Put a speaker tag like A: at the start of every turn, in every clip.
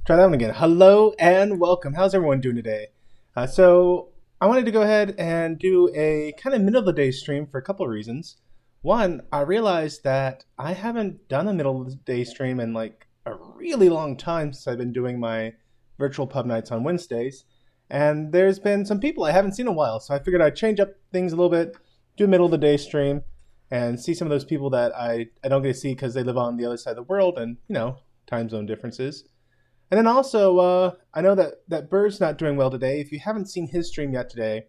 A: Try that one again. Hello and welcome. How's everyone doing today? So I wanted to go ahead and do a kind of middle of the day stream for a couple of reasons. One, I realized that I haven't done a middle of the day stream in like a really long time since I've been doing my virtual pub nights on Wednesdays. And there's been some people I haven't seen in a while, so I figured I'd change up things a little bit, do a middle of the day stream, and see some of those people that I don't get to see because they live on the other side of the world and, time zone differences. And then also, I know that Bird's not doing well today. If you haven't seen his stream yet today,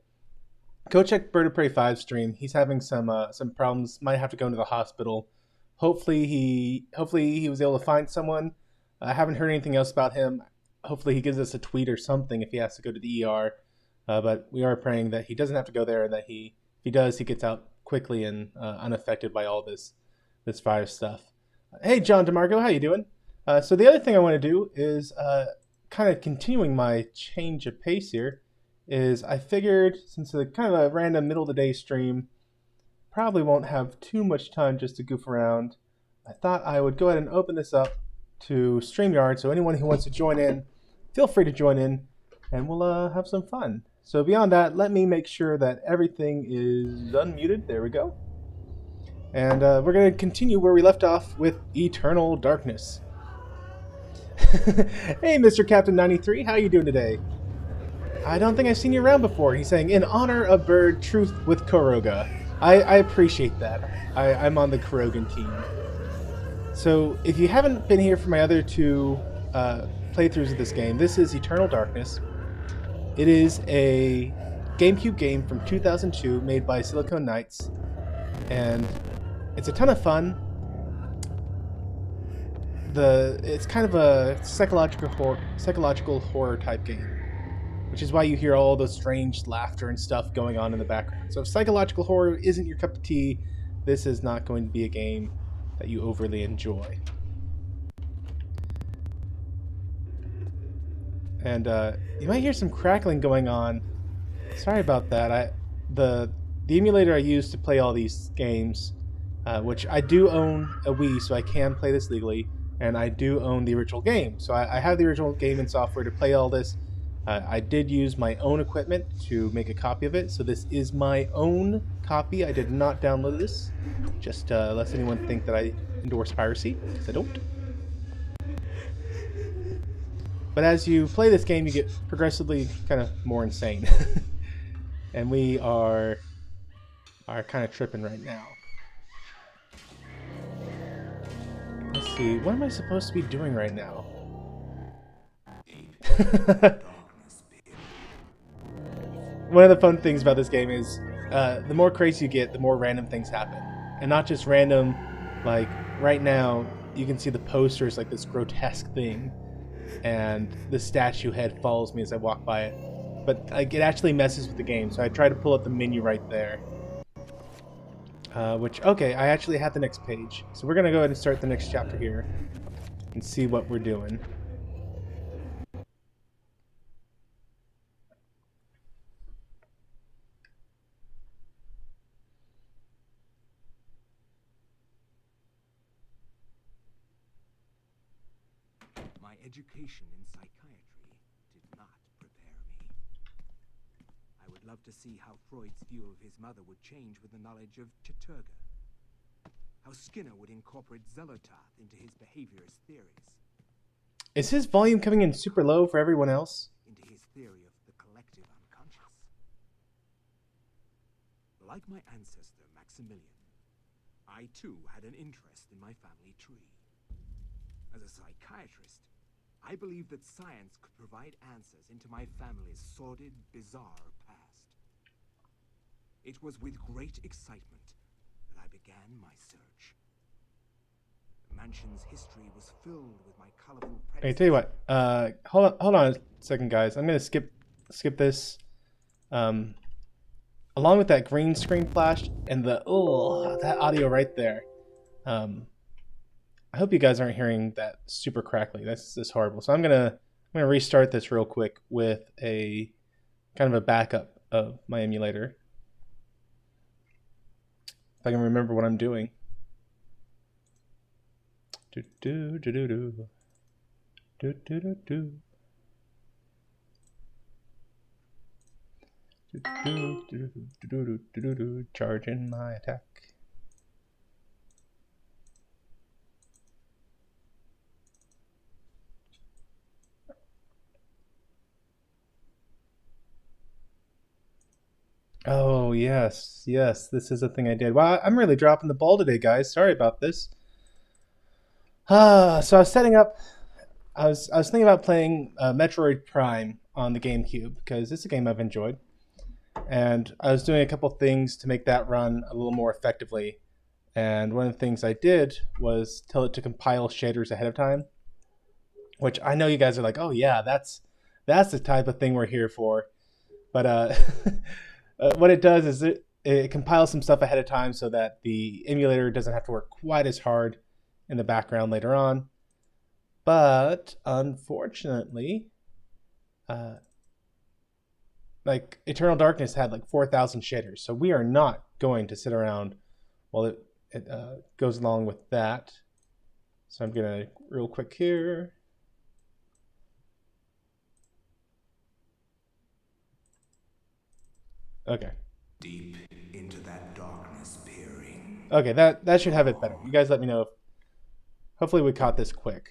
A: go check Bird of Prey 5's stream. He's having some problems. Might have to go into the hospital. Hopefully he was able to find someone. I haven't heard anything else about him. Hopefully he gives us a tweet or something if he has to go to the ER. But we are praying that he doesn't have to go there, and that if he does, he gets out quickly and unaffected by all this virus stuff. Hey, John DeMarco, how you doing? So the other thing I want to do is kind of continuing my change of pace here. Is I figured, since it's kind of a random middle of the day stream, probably won't have too much time just to goof around. I thought I would go ahead and open this up to StreamYard, so anyone who wants to join in, feel free to join in, and we'll have some fun. So beyond that, let me make sure that everything is unmuted. There we go. And we're going to continue where we left off with Eternal Darkness. Hey, Mr. Captain 93, how you doing today? I don't think I've seen you around before. He's saying, in honor of Bird, truth with Koroga. I appreciate that. I'm on the Korogan team. So, if you haven't been here for my other two playthroughs of this game, this is Eternal Darkness. It is a GameCube game from 2002 made by Silicon Knights. And it's a ton of fun. It's kind of a psychological horror type game, which is why you hear all those strange laughter and stuff going on in the background. So if psychological horror isn't your cup of tea, this is not going to be a game that you overly enjoy. And you might hear some crackling going on. Sorry about that. The emulator I use to play all these games, which I do own a Wii, so I can play this legally. And I do own the original game. So I have the original game and software to play all this. I did use my own equipment to make a copy of it. So this is my own copy. I did not download this. Just lest anyone think that I endorse piracy, because I don't. But as you play this game, you get progressively kind of more insane. And we are kind of tripping right now. Let's see, what am I supposed to be doing right now? One of the fun things about this game is the more crazy you get, the more random things happen. And not just random, like right now, you can see the poster is like this grotesque thing. And the statue head follows me as I walk by it. But like, it actually messes with the game, so I try to pull up the menu right there. Okay, I actually have the next page. So we're going to go ahead and start the next chapter here and see what we're doing.
B: My education in psychiatry did not prepare me. I would love to see how Freud's view of his mother would change with the knowledge of Chaturga. How Skinner would incorporate Zellertath into his behaviorist theories.
A: Is his volume coming in super low for everyone else?
B: Into his theory of the collective unconscious. Like my ancestor, Maximilian, I too had an interest in my family tree. As a psychiatrist, I believed that science could provide answers into my family's sordid, bizarre past. It was with great excitement that I began my search. The mansion's history was filled with my colorful predecessors.
A: Hey, tell you what, hold on a second, guys. I'm gonna skip this. Along with that green screen flash and that audio right there. I hope you guys aren't hearing that super crackly. That's just horrible. So I'm gonna restart this real quick with a kind of a backup of my emulator. If I can remember what I'm doing. Do, do, do, do. Do, do, do, do, do, do, do, do, do. Charging my attack. Oh, yes, yes, this is a thing I did. Wow, I'm really dropping the ball today, guys. Sorry about this. So I was setting up. I was thinking about playing Metroid Prime on the GameCube because it's a game I've enjoyed, and I was doing a couple things to make that run a little more effectively. And one of the things I did was tell it to compile shaders ahead of time, which I know you guys are like, "Oh yeah, that's the type of thing we're here for." But what it does is it compiles some stuff ahead of time so that the emulator doesn't have to work quite as hard in the background later on. But unfortunately, like Eternal Darkness had like 4,000 shaders, so we are not going to sit around while it goes along with that. So I'm gonna real quick here. Okay.
B: Deep into that darkness peering.
A: Okay, that should have it better. You guys let me know if hopefully we caught this quick.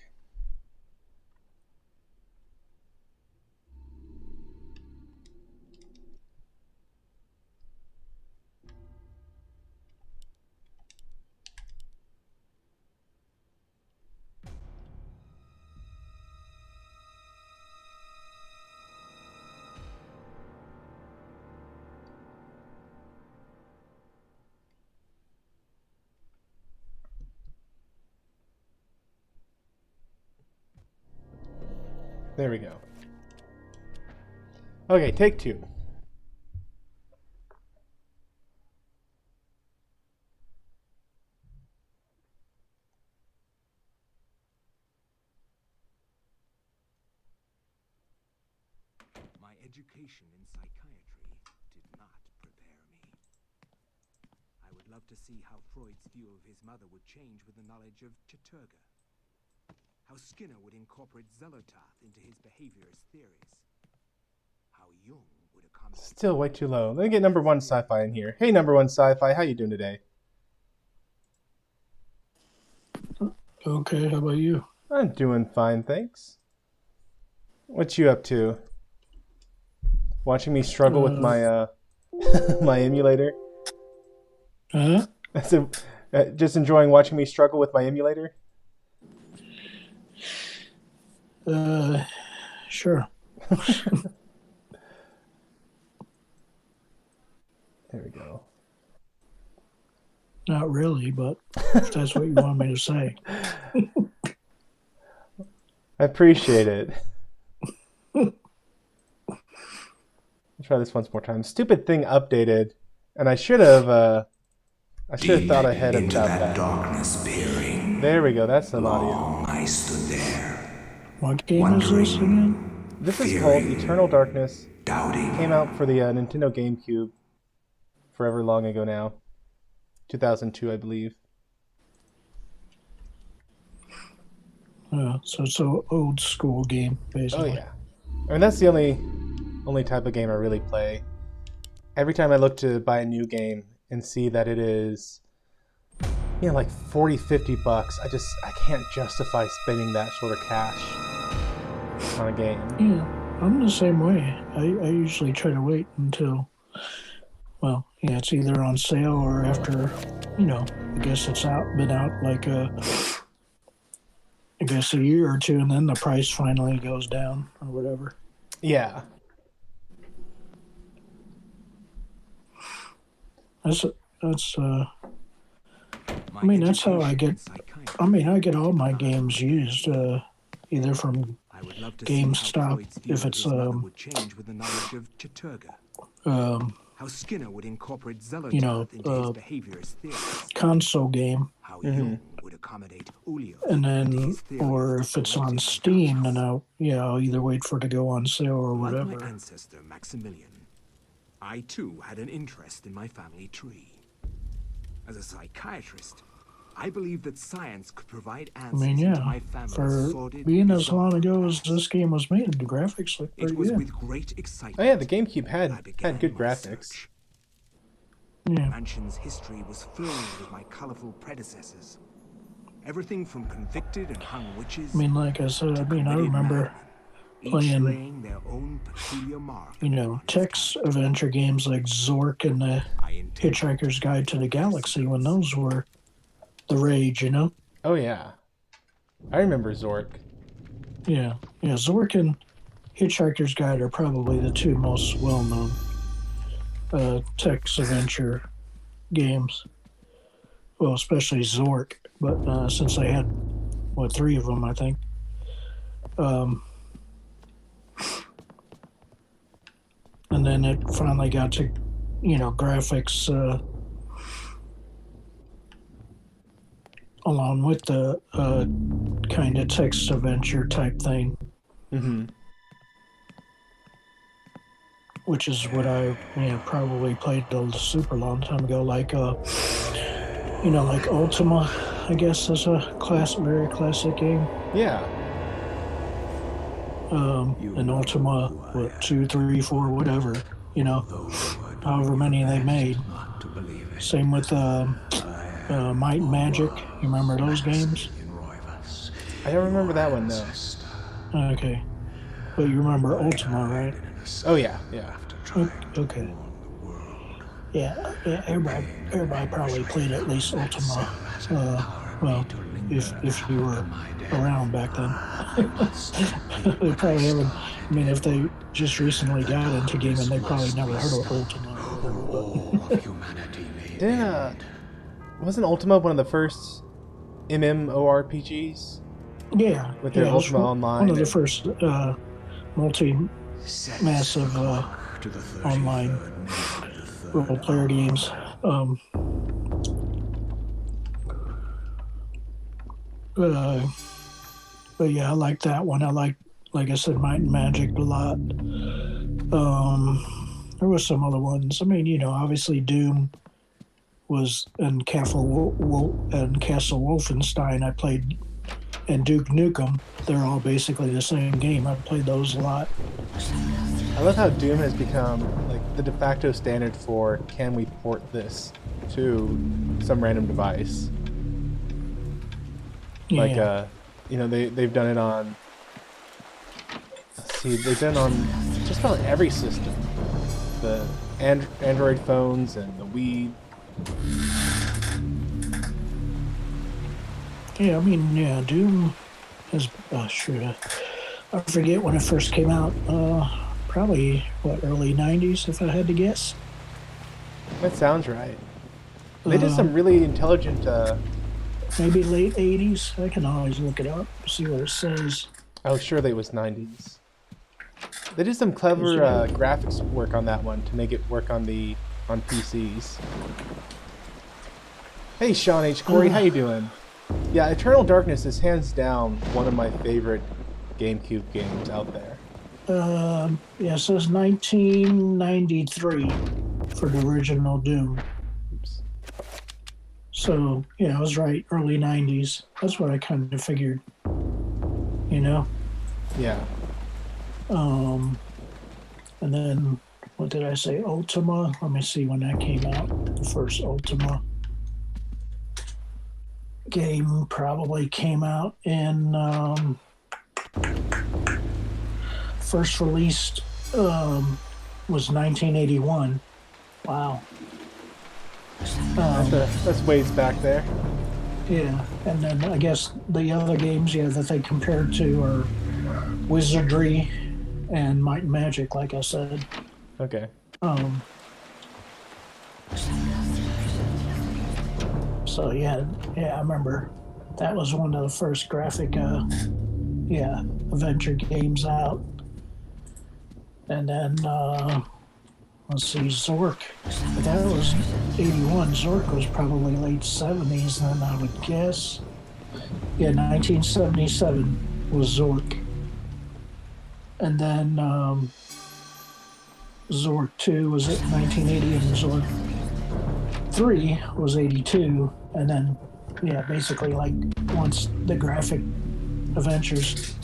A: There we go. Okay, take two.
B: My education in psychiatry did not prepare me. I would love to see how Freud's view of his mother would change with the knowledge of Chaturga. How Skinner would incorporate Zellertath into his behaviorist theories. How Jung would accommodate...
A: Still way too low. Let me get number one sci-fi in here. Hey, number one sci-fi, how you doing today?
C: Okay, how about you?
A: I'm doing fine, thanks. What you up to? Watching me struggle with my my emulator?
C: Huh?
A: So, just enjoying watching me struggle with my emulator?
C: Sure.
A: There we go.
C: Not really, but if that's what you want me to say.
A: I appreciate it. Let's try this once more time. Stupid thing updated, and I should have thought ahead about that.
B: Darkness peering.
A: There we go. That's some audio.
B: I stood there.
C: What game is this again?
A: This is called Eternal Darkness.
B: Doubting.
A: Came out for the Nintendo GameCube forever long ago now. 2002, I believe.
C: So it's an old school game, basically.
A: Oh yeah. I mean, that's the only type of game I really play. Every time I look to buy a new game and see that it is, you know, like 40, 50 bucks, I can't justify spending that sort of cash on a game.
C: Yeah, I'm the same way. I usually try to wait until, well, yeah, it's either on sale or after, I guess it's been out like I guess a year or two, and then the price finally goes down or whatever.
A: Yeah.
C: That's that's how I get. I get all my games used, either from GameStop if it's
B: how Skinner would incorporate Zellertath into his behaviorist theories.
C: Console game.
B: How Jung would accommodate Ulio.
C: And then, or if it's on Steam, then I'll either wait for it to go on sale or whatever.
B: Like my ancestor Maximilian, I too had an interest in my family tree. As a psychiatrist, I believe that science could provide
C: I
B: answers
C: mean,
B: into
C: yeah,
B: my family's
C: for
B: sordid,
C: being as long
B: bizarre
C: ago as
B: past.
C: this game was made, the graphics look pretty
B: It was
C: good.
B: with great excitement
A: Oh yeah, the GameCube
B: that I
A: had
B: began
A: good
B: my
A: graphics.
B: search.
C: Yeah.
B: The mansion's history was filled with my colorful predecessors. Everything from convicted and hung witches.
C: I mean, like I said, I
B: committed
C: remember
B: madmen, each
C: playing,
B: laying their own peculiar mark
C: you know,
B: upon its
C: text
B: character.
C: adventure games like Zork and the
B: I intended
C: Hitchhiker's Guide to the
B: their
C: Galaxy when
B: secrets.
C: those were the rage, you know?
A: Oh yeah, I remember Zork.
C: Yeah. Yeah, Zork and Hitchhiker's Guide are probably the two most well-known text adventure games. Well, especially Zork, but since I had, what, 3 of them, I think. And then it finally got to, you know, graphics along with the kind of text adventure type thing, which is what I probably played a super long time ago, like you know, like Ultima, I guess is a very classic game.
A: Yeah.
C: And Ultima, what, 2, 3, 4, whatever, you know, however many they made. Same with Might and Magic. You remember those games?
A: I don't remember that one, no.
C: Okay. But you remember Ultima, right?
A: Oh yeah, yeah.
C: Okay. Yeah, everybody probably played at least Ultima. Well, if you were around back then. They probably haven't. I mean, if they just recently got into gaming, they probably never heard of Ultima.
A: Wasn't Ultima one of the first MMORPGs?
C: Yeah.
A: With their Ultima Online.
C: One of the first massive online role-player games. But yeah, I like that one. I like I said, Might and Magic a lot. There was some other ones. I mean, you know, obviously Doom was, and Castle Wolfenstein I played, and Duke Nukem. They're all basically the same game. I played those a lot.
A: I love how Doom has become like the de facto standard for can we port this to some random device.
C: Yeah.
A: Like you know, they've done it on, let's see, they've done it on just about every system. The Android phones and the Wii.
C: Yeah, I mean, yeah, Doom is, sure, I forget when it first came out. Probably, what, early 90s, if I had to guess?
A: That sounds right. They did some really intelligent...
C: maybe late 80s. I can always look it up, see what it says.
A: Oh, surely it was 90s. They did some clever graphics work on that one to make it work on PCs. Hey, Sean H. Corey, how you doing? Yeah, Eternal Darkness is hands down one of my favorite GameCube games out there.
C: Yeah, it says 1993 for the original Doom.
A: Oops.
C: So, yeah, I was right, early 90s. That's what I kind of figured, you know?
A: Yeah.
C: And then, what did I say, Ultima? Let me see when that came out. The first Ultima game probably came out in, first released was 1981. Wow.
A: That's ways back there.
C: Yeah, and then I guess the other games, that they compared to are Wizardry and Might and Magic, like I said.
A: Okay.
C: So yeah, I remember that was one of the first graphic, adventure games out. And then, let's see, Zork. That was 81. Zork was probably late 70s, then I would guess. Yeah, 1977 was Zork. And then Zork 2 was at 1980, and Zork 3 was 82. And then yeah, basically like once the graphic adventures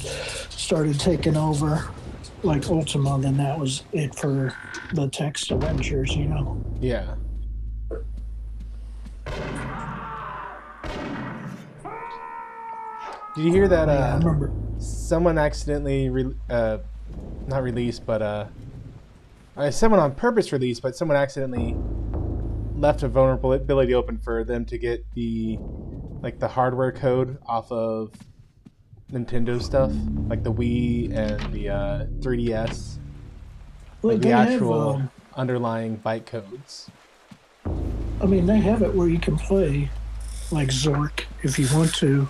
C: started taking over, like Ultima, then that was it for the text adventures, you know.
A: Yeah. Did you hear that?
C: Yeah, I remember.
A: Someone accidentally, not released, but someone on purpose released, but someone accidentally left a vulnerability open for them to get the hardware code off of Nintendo stuff, like the Wii and the 3DS,
C: Well,
A: like the actual underlying byte codes.
C: I mean, they have it where you can play like Zork if you want to.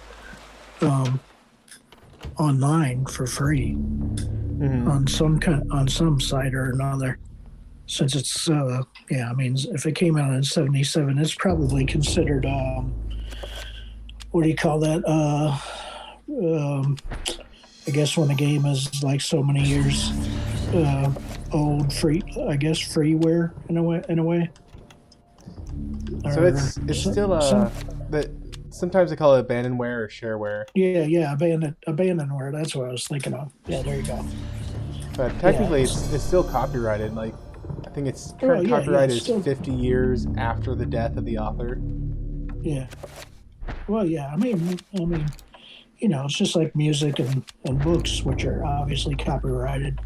C: Online for free on some site or another. Since it's yeah, I mean, if it came out in '77, it's probably considered what do you call that? I guess when a game is like so many years old, free. I guess freeware in a way.
A: So it's still that. Sometimes they call it abandonware or shareware.
C: Yeah, abandonware. That's what I was thinking of. Yeah, there you go.
A: But technically, it's still copyrighted. Like, I think its current copyright is still 50 years after the death of the author.
C: Yeah. Well, yeah. I mean, you know, it's just like music and books, which are obviously copyrighted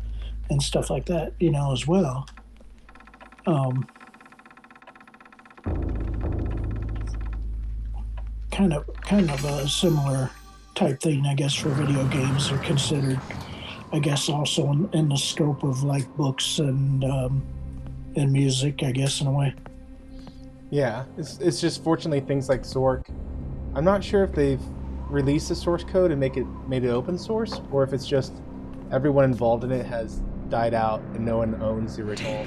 C: and stuff like that, you know, as well. Kind of a similar type thing, I guess, for video games are considered, I guess, also in the scope of like books and music, I guess, in a way.
A: Yeah, it's just fortunately things like Zork. I'm not sure if they've released the source code and made it open source, or if it's just everyone involved in it has died out and no one owns the original.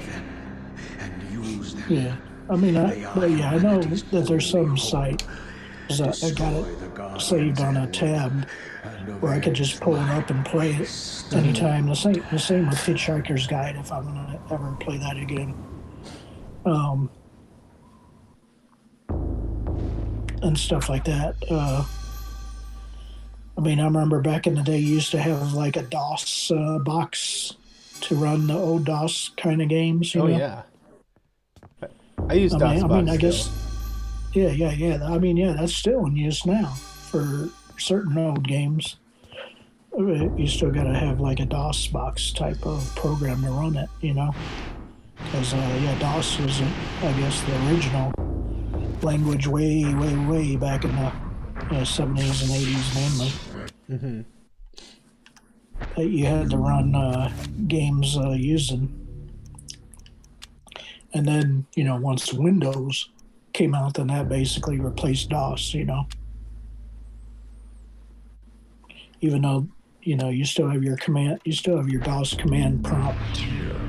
C: Yeah, I mean, I know that there's some site. I got it saved on a tab where I could just pull it up and play it anytime. The same with Hitchhiker's Guide if I'm going to ever play that again. And stuff like that. I mean, I remember back in the day you used to have like a DOS box to run the old DOS kind of games. You know?
A: Yeah. I use DOS box. I mean, I guess...
C: Yeah. I mean, yeah, that's still in use now for certain old games. You still got to have like a DOS box type of program to run it, you know? Because, DOS was, I guess, the original language way back in the 70s and 80s mainly.
A: Mm-hmm.
C: That you had to run games using. And then, you know, once Windows came out, then that basically replaced DOS, you know. Even though, you know, you still have your DOS command prompt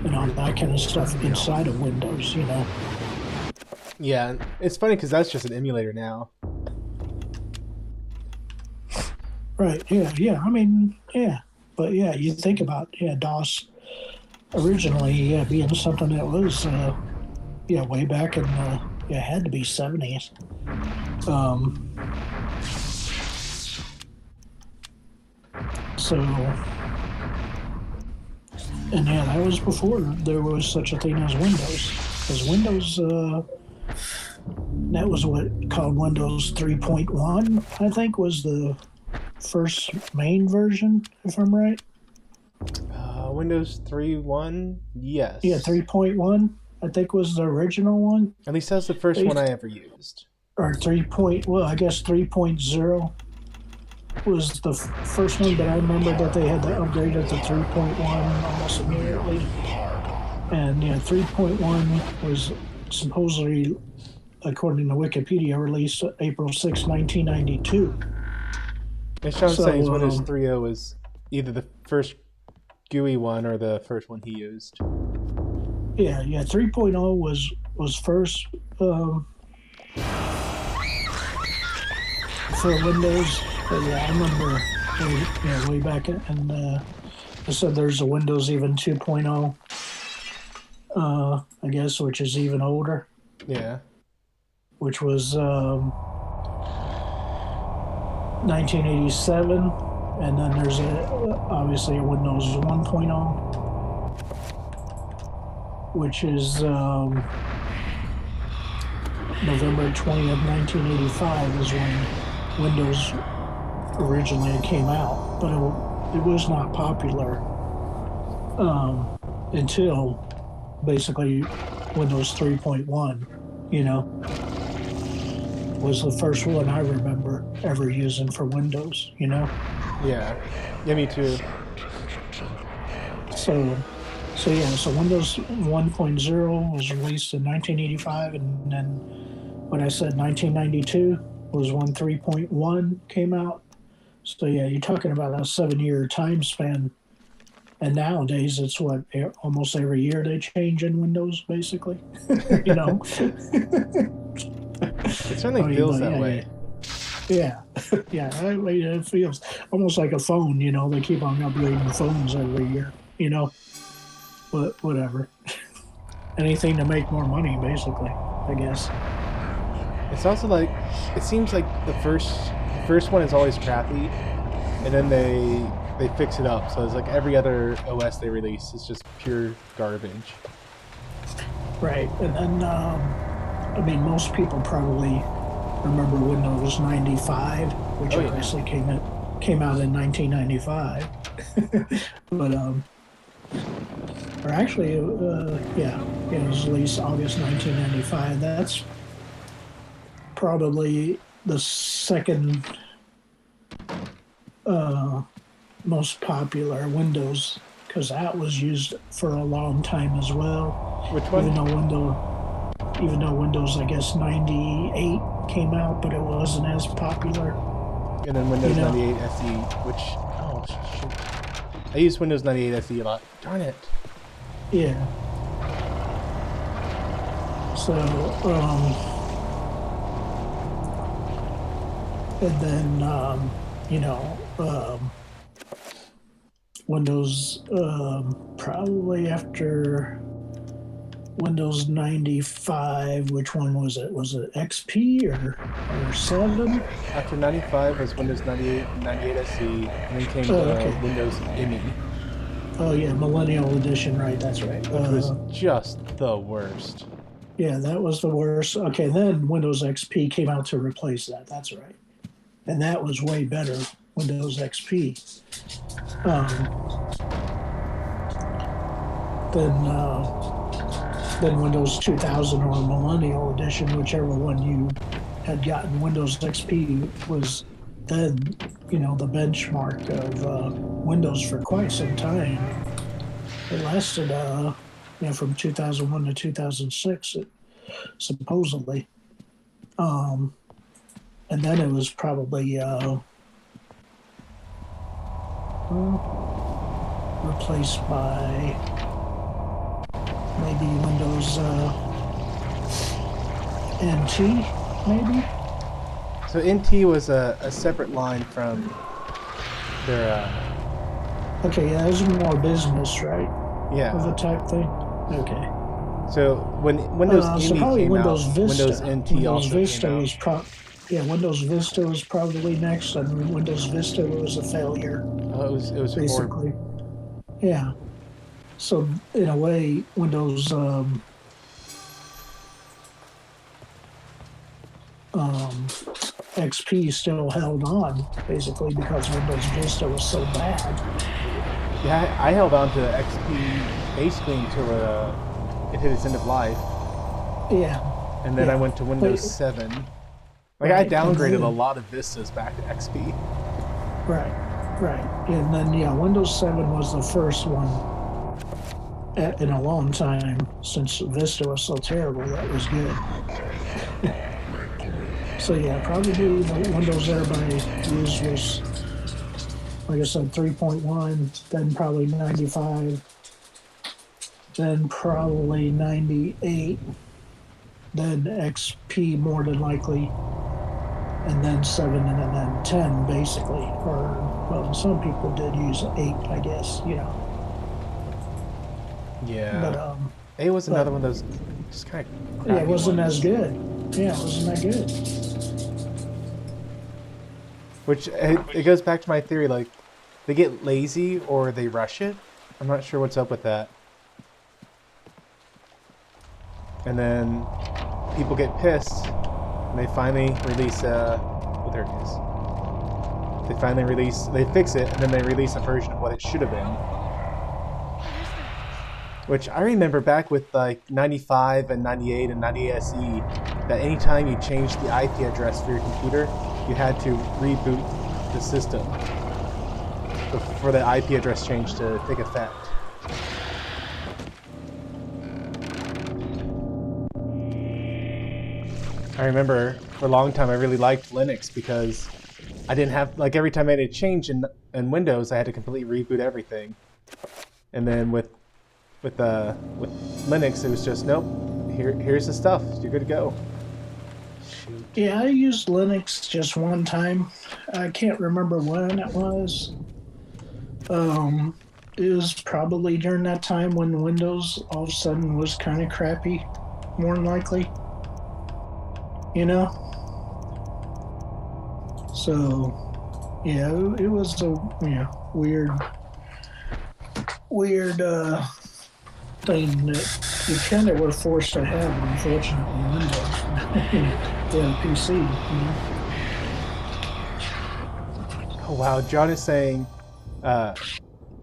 C: and all that kind of stuff inside of Windows, you know.
A: Yeah, it's funny because that's just an emulator now.
C: Right, yeah. I mean, yeah. But, yeah, you think about, DOS originally, being something that was, way back in it had to be 70s. And yeah, that was before there was such a thing as Windows. Because Windows, that was what called Windows 3.1, I think, was the first main version, if I'm right.
A: Windows 3.1, yes.
C: Yeah, 3.1. I think was the original one.
A: At least that's the first one I ever used.
C: Or I guess 3.0 was the first one, but I remember that they had to upgrade it to 3.1 almost immediately. And 3.1 was supposedly, according to Wikipedia, released April 6, 1992.
A: And Sean saying Windows 3.0 was either the first GUI one or the first one he used.
C: Yeah, 3.0 was first for Windows. But yeah, I remember way back, and I said there's a Windows even 2.0, I guess, which is even older.
A: Yeah.
C: Which was, 1987, and then there's obviously a Windows 1.0, which is November 20th, 1985 is when Windows originally came out, but it was not popular until basically Windows 3.1, was the first one I remember ever using for Windows,
A: Yeah, me too.
C: So Windows 1.0 was released in 1985, and then when I said 1992 was when 3.1 came out. So yeah, you're talking about a 7-year time span. And nowadays, it's what, almost every year they change in Windows, basically.
A: It certainly feels that way.
C: Yeah, it feels almost like a phone. They keep on upgrading phones every year. But whatever. Anything to make more money, basically, I guess.
A: It's also like, it seems like the first one is always crappy, and then they fix it up. So it's like every other OS they release is just pure garbage.
C: Right, and then most people probably remember Windows 95, which obviously came out in 1995. But or actually, it was released August 1995. That's probably the second most popular Windows, because that was used for a long time as well.
A: Which one?
C: Even though Windows, I guess 98 came out, but it wasn't as popular.
A: And then Windows 98 SE, which shoot, I used Windows 98 SE a lot. Darn it.
C: Yeah. So, and then Windows, probably after Windows 95, which one was it? Was it XP or 7?
A: After 95 was Windows 98 and 98 SE, and then came Windows ME.
C: Oh yeah, Millennial Edition, right, that's right.
A: Which was just the worst.
C: Yeah, that was the worst. Okay, then Windows XP came out to replace that, that's right. And that was way better, Windows XP. Then Windows 2000 or Millennial Edition, whichever one you had gotten. Windows XP was then, the benchmark of Windows for quite some time. It lasted, from 2001 to 2006, supposedly. And then it was probably replaced by maybe Windows NT, maybe?
A: So NT was a separate line from their...
C: Okay, yeah, it was more business, right?
A: Yeah.
C: Of the type thing? Okay.
A: So when Windows ME came
C: Windows
A: out,
C: Vista.
A: Windows NT
C: Windows
A: also
C: Vista
A: came
C: was
A: out.
C: Windows Vista was probably next, and Windows Vista was a failure.
A: Oh, it was
C: basically.
A: horrible.
C: Yeah. So in a way, Windows XP still held on, basically, because Windows Vista was so bad.
A: Yeah, I held on to XP basically until it hit its end of life.
C: Yeah.
A: And then I went to Windows 7. Like, I downgraded a lot of Vistas back to XP.
C: Right. And then, Windows 7 was the first one in a long time, since Vista was so terrible, that was good. So, probably the Windows everybody used was, like I said, 3.1, then probably 95, then probably 98, then XP more than likely, and then 7, and then 10, basically. Or, well, some people did use 8, I guess,
A: Yeah.
C: But,
A: 8 was another one that was just kind of crappy.
C: Yeah, it wasn't as good. Yeah, it wasn't that good.
A: Which it goes back to my theory, like they get lazy or they rush it. I'm not sure what's up with that. And then people get pissed and they finally release oh, there it is. They fix it, and then they release a version of what it should have been. Which I remember back with like 95 and 98 and 98 SE, that anytime you changed the IP address for your computer, you had to reboot the system for the IP address change to take effect. I remember for a long time I really liked Linux because I didn't have, like, every time I made a change in Windows, I had to completely reboot everything. And then with Linux, it was just, nope, here's the stuff, you're good to go. Shoot.
C: Yeah, I used Linux just one time. I can't remember when it was. It was probably during that time when Windows all of a sudden was kind of crappy, more than likely. You know? So, yeah, it was a weird thing that you kind of were forced to have, unfortunately, Windows. Yeah, PC. You know?
A: Oh wow, John is saying, I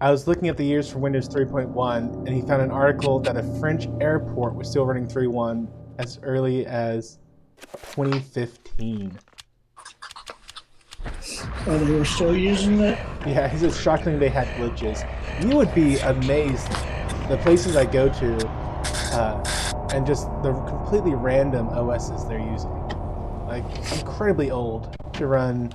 A: was looking at the years for Windows 3.1, and he found an article that a French airport was still running 3.1 as early as 2015.
C: Oh, they were still using it?
A: Yeah, he says shockingly they had glitches. You would be amazed the places I go to, and just the completely random OSs they're using. Like, incredibly old to run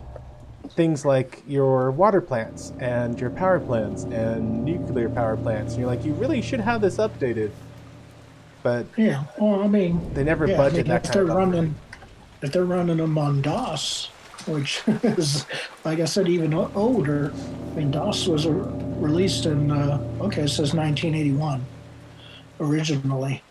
A: things like your water plants and your power plants and nuclear power plants. And you're like, you really should have this updated. But
C: yeah, well, I mean,
A: they never budget that kind of
C: running. If they're running them on DOS, which is, like I said, even older. I mean, DOS was released in, it says 1981 originally.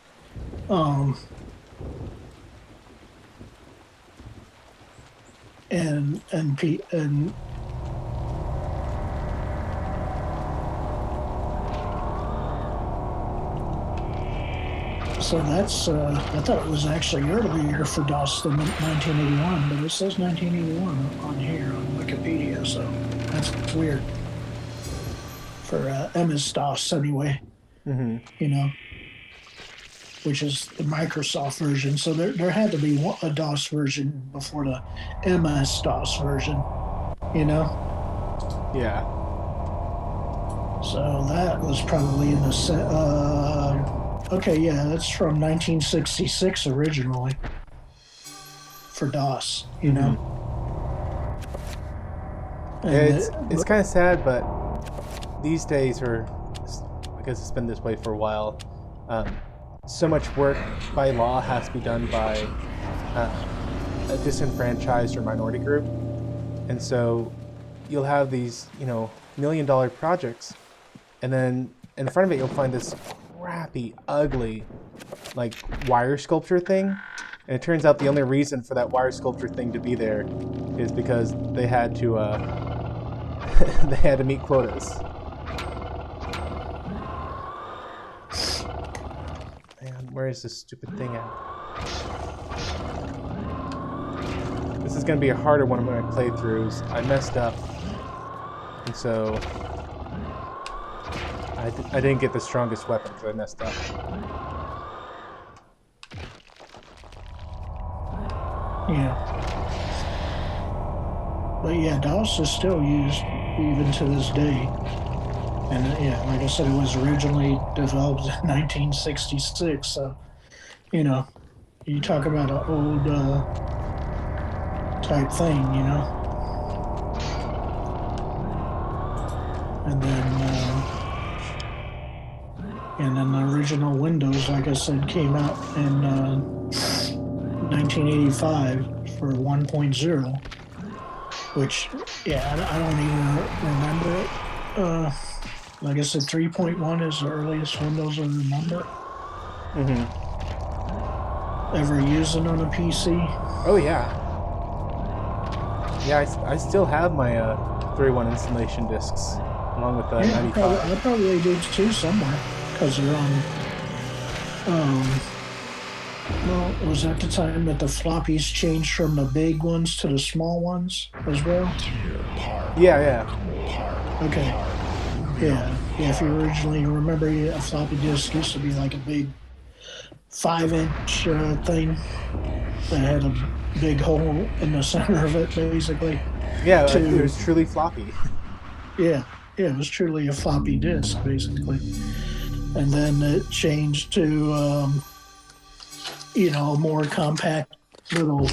C: So that's, I thought it was actually earlier for DOS than 1981, but it says 1981 on here on Wikipedia, so that's weird. For MS-DOS anyway, you know, which is the Microsoft version. So there had to be a DOS version before the MS-DOS version, you know?
A: Yeah.
C: So that was probably in the okay, yeah, that's from 1966 originally for DOS, you know.
A: Yeah, it's kind of sad, but these days, or I guess it's been this way for a while, so much work by law has to be done by a disenfranchised or minority group, and so you'll have these, $1 million projects, and then in front of it you'll find this crappy, ugly, like, wire sculpture thing. And it turns out the only reason for that wire sculpture thing to be there is because they had to they had to meet quotas. Man, where is this stupid thing at? This is gonna be a harder one of my playthroughs. I messed up, and so I didn't get the strongest weapon because I messed up.
C: Yeah. But yeah, DOS is still used even to this day. And yeah, like I said, it was originally developed in 1966. So, you talk about an old type thing, And then the original Windows, like I said, came out in 1985 for 1.0, which, yeah, I don't even remember it. Like I said, 3.1 is the earliest Windows I remember.
A: Mm-hmm.
C: Ever using on a PC.
A: Oh, yeah. Yeah, I still have my 3-1 installation discs along with the 95.
C: I probably do too somewhere because they're on. Well, it was at the time that the floppies changed from the big ones to the small ones as well.
A: Yeah.
C: Okay. Yeah. If you originally remember, a floppy disk used to be like a big 5-inch thing that had a big hole in the center of it, basically.
A: Yeah, it was truly floppy.
C: Yeah, it was truly a floppy disk, basically. And then it changed to, a more compact little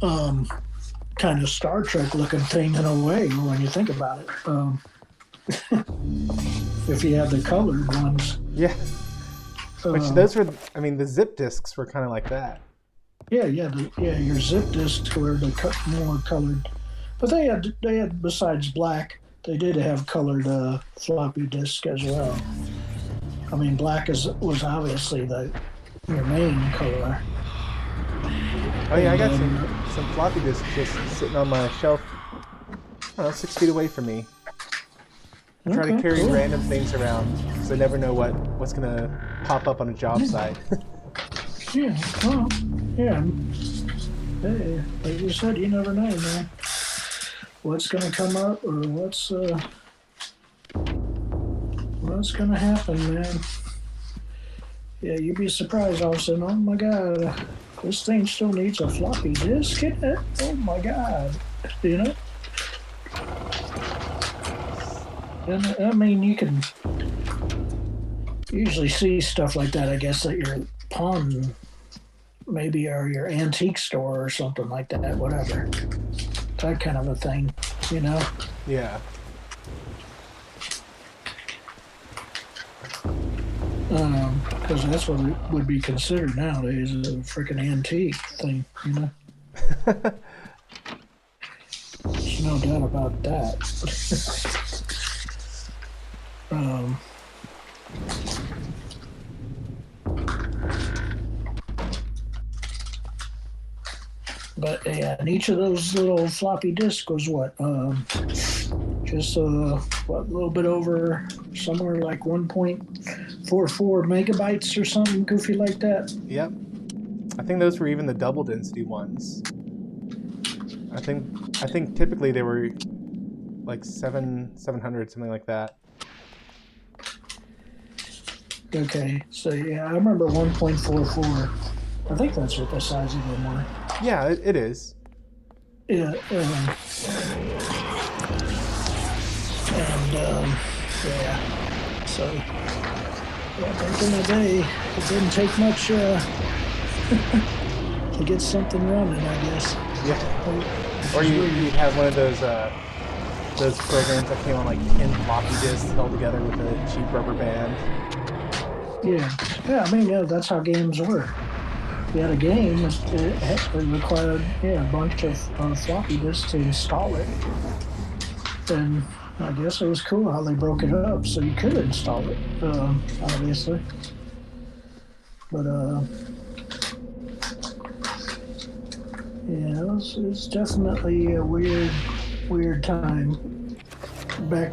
C: kind of Star Trek looking thing in a way when you think about it. If you have the colored ones.
A: Yeah. Which those were, the zip discs were kind of like that.
C: Yeah, your zip discs were the more colored. But they had besides black, they did have colored floppy disk as well. Black was obviously your main color.
A: Oh yeah, I got some floppy disks just sitting on my shelf, 6 feet away from me. I try to carry random things around because I never know what's gonna pop up on a job site.
C: Yeah, well, yeah. Hey, like you said, you never know, man. What's gonna come up or what's gonna happen, man. Yeah, you'd be surprised all of a sudden, oh my god, this thing still needs a floppy disk in it? Oh my god. You know? And you can usually see stuff like that, I guess, at your pawn, maybe, or your antique store or something like that, whatever. That kind of a thing, you know?
A: Yeah.
C: Because that's what would be considered nowadays, a freaking antique thing, you know? There's no doubt about that. But yeah, and each of those little floppy disks was what? Just a little bit over, somewhere like 1.44 megabytes or something goofy like that.
A: Yep. I think those were even the double density ones. I think typically they were like 700, something like that.
C: Okay, so yeah, I remember 1.44. I think that's what the size of them were.
A: Yeah, it is.
C: Yeah, yeah. So back in the day, it didn't take much to get something running, I guess.
A: Yeah. Or you'd have one of those programs that came on like 10 floppy disks held together with a cheap rubber band.
C: Yeah, that's how games were. If you had a game, it required a bunch of floppy disks to install it. And I guess it was cool how they broke it up so you could install it, obviously. But it's definitely a weird time back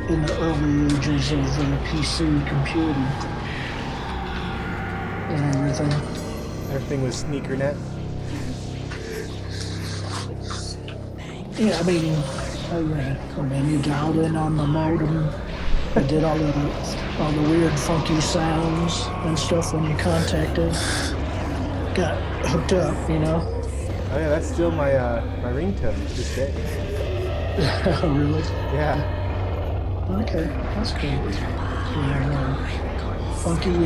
C: in the early ages of PC computing and everything.
A: Everything was sneakernet.
C: Yeah, you dialed in on the modem. It did all the weird, funky sounds and stuff when you got hooked up, you know.
A: Oh yeah, that's still my ringtone to this day.
C: Really?
A: Yeah.
C: Okay, that's cool. The funky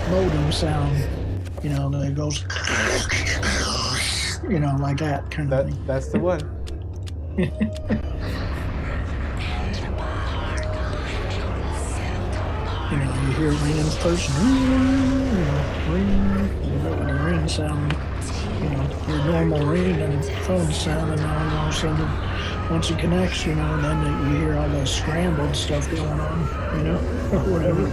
C: modem sound, that goes, like that kind of thing.
A: That's the one.
C: You hear it ringing first, the ring sound, your normal ring and phone sound, and all of a sudden, once it connects, and then you hear all the scrambled stuff going on, or whatever.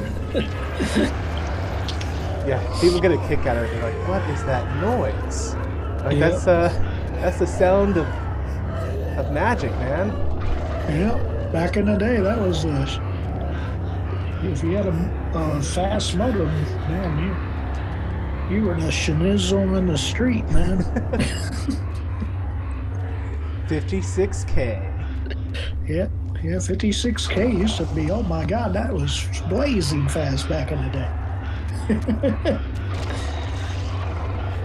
A: Yeah, people get a kick out of it. They're like, what is that noise? Like,
C: Yep.
A: that's the sound of magic, man.
C: Yep. Back in the day, that was if you had a fast modem, man, you were the schnizzle in the street, man.
A: 56K.
C: Yeah, 56K used to be, oh my God, that was blazing fast back in the day.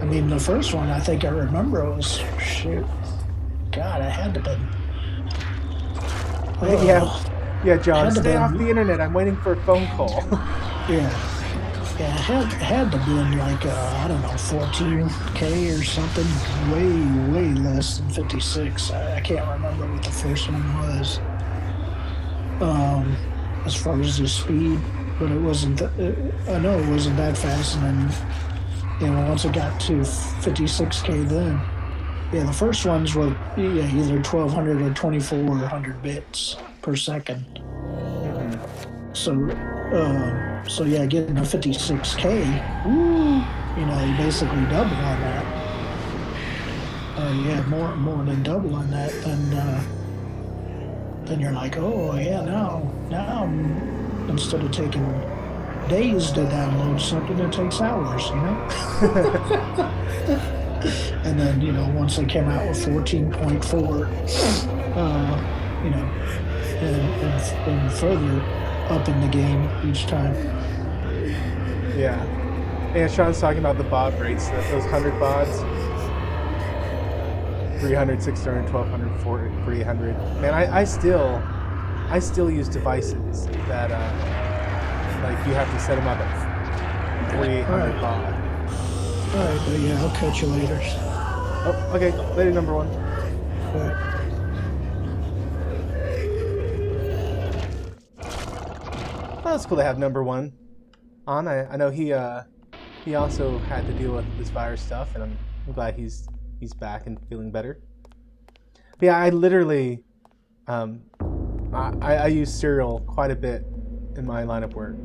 C: I mean, the first one I think I remember was, shoot, God, I had to been.
A: Yeah, John, stay off the internet. I'm waiting for a phone call.
C: Yeah, it had to been like, I don't know, 14K or something, way less than 56. I can't remember what the first one was, as far as the speed, but it wasn't, I know it wasn't that fast, and then, once it got to 56K then, the first ones were either 1200 or 2400 bits per second. So getting a 56K, you basically double on that. More than double on that. Then you're like, oh yeah, now instead of taking days to download something, it takes hours, And then, once they came out with 14.4, and further up in the game each time.
A: Yeah. And Sean's talking about the baud rates, those 100 bauds. 300, 600, 1200, 300. Man, I still use devices that, like, you have to set them up at 4800 baud.
C: Alright, but yeah, I'll catch you later.
A: Oh, okay. Later, number one.
C: Alright.
A: Well, it's cool to have number one on. I know he also had to deal with this virus stuff, and I'm glad he's back and feeling better. But yeah, I literally I use cereal quite a bit in my line of work.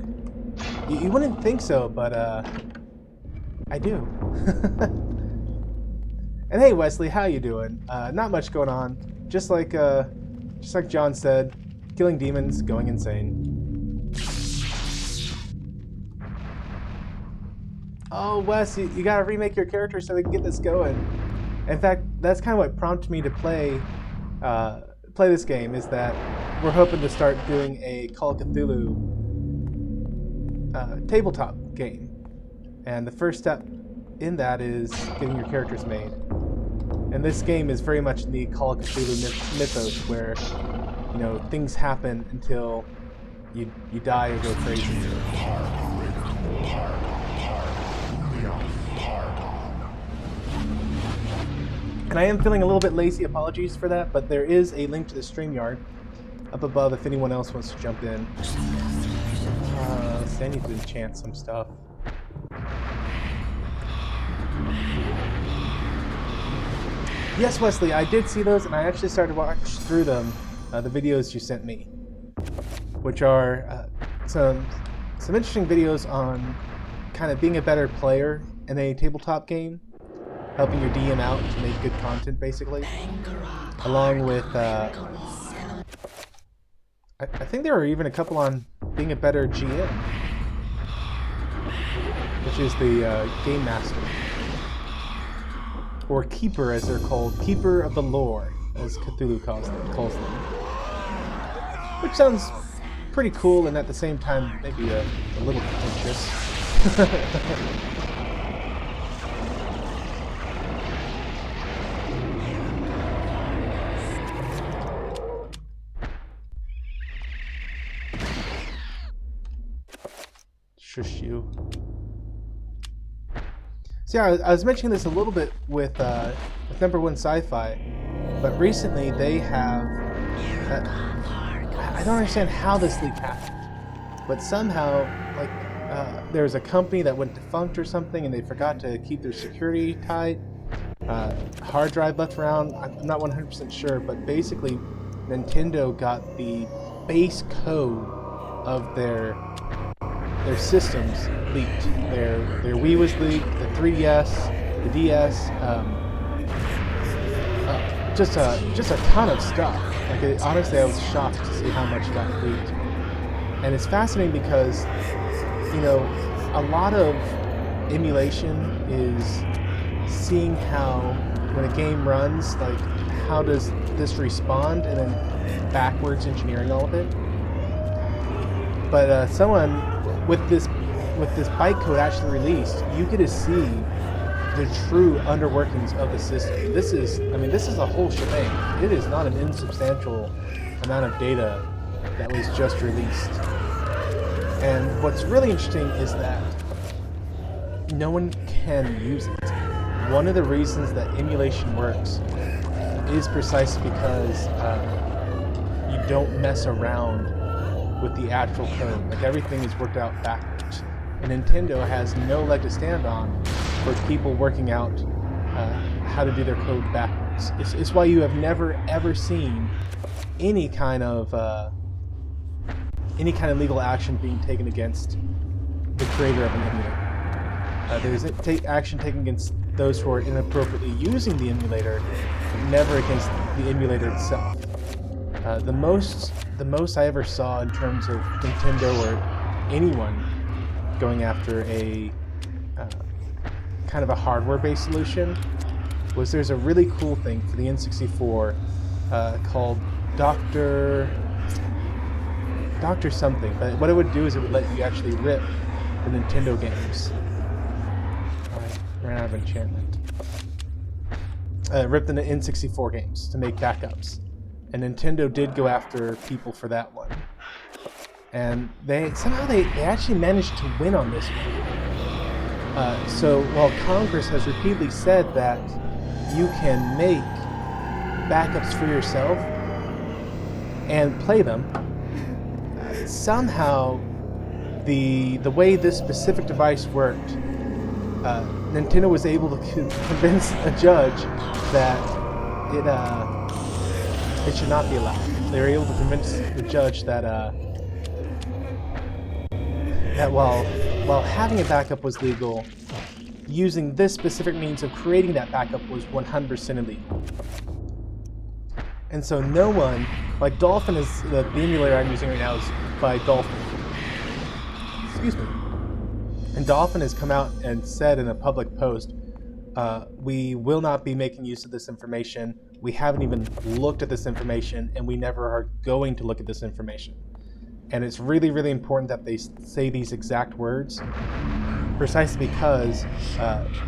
A: You wouldn't think so, but I do. And hey, Wesley, how you doing? Not much going on. Just like John said, killing demons, going insane. Oh, Wes, you gotta remake your character so we can get this going. In fact, that's kind of what prompted me to play this game, is that we're hoping to start doing a Call of Cthulhu tabletop game. And the first step in that is getting your characters made. And this game is very much the Call of Cthulhu mythos, where, things happen until you die or go crazy. And I am feeling a little bit lazy, apologies for that, but there is a link to the StreamYard up above if anyone else wants to jump in. I need to enchant some stuff. Yes, Wesley, I did see those, and I actually started to watch through them, the videos you sent me, which are some interesting videos on kind of being a better player in a tabletop game, helping your DM out to make good content, basically, along with, I think there were even a couple on being a better GM, which is the Game Master. Or Keeper, as they're called. Keeper of the Lore, as Cthulhu calls them. Which sounds pretty cool, and at the same time, maybe a little pretentious. Shush you. So yeah, I was mentioning this a little bit with number one sci-fi, but recently they have, I don't understand how this leak happened, but somehow, like, there's a company that went defunct or something, and they forgot to keep their security tight. Hard drive left around, I'm not 100% sure, but basically Nintendo got the base code of their their systems leaked. Their Wii was leaked, the 3DS, the DS, just a ton of stuff. Like honestly, I was shocked to see how much got leaked. And it's fascinating because, you know, a lot of emulation is seeing how when a game runs, like how does this respond, and then backwards engineering all of it. But someone with this bytecode actually released, you get to see the true underworkings of the system. This is a whole shebang. It is not an insubstantial amount of data that was just released. And what's really interesting is that no one can use it. One of the reasons that emulation works is precisely because you don't mess around with the actual code. Like everything is worked out backwards. And Nintendo has no leg to stand on for people working out how to do their code backwards. It's why you have never ever seen any kind of legal action being taken against the creator of an emulator. There's action taken against those who are inappropriately using the emulator, but never against the emulator itself. The most I ever saw in terms of Nintendo or anyone going after a kind of a hardware-based solution was there's a really cool thing for the N64 called Dr. something, but what it would do is it would let you actually rip the Nintendo games. I ran out of enchantment. Rip the N64 games to make backups. And Nintendo did go after people for that one. And they actually managed to win on this one. So while Congress has repeatedly said that you can make backups for yourself and play them, somehow the way this specific device worked, Nintendo was able to convince a judge that it should not be allowed. They were able to convince the judge that while having a backup was legal, using this specific means of creating that backup was 100% illegal. And so no one, like Dolphin is, the emulator I'm using right now is by Dolphin. Excuse me. And Dolphin has come out and said in a public post, we will not be making use of this information. We haven't even looked at this information, and we never are going to look at this information. And it's really, really important that they say these exact words, precisely because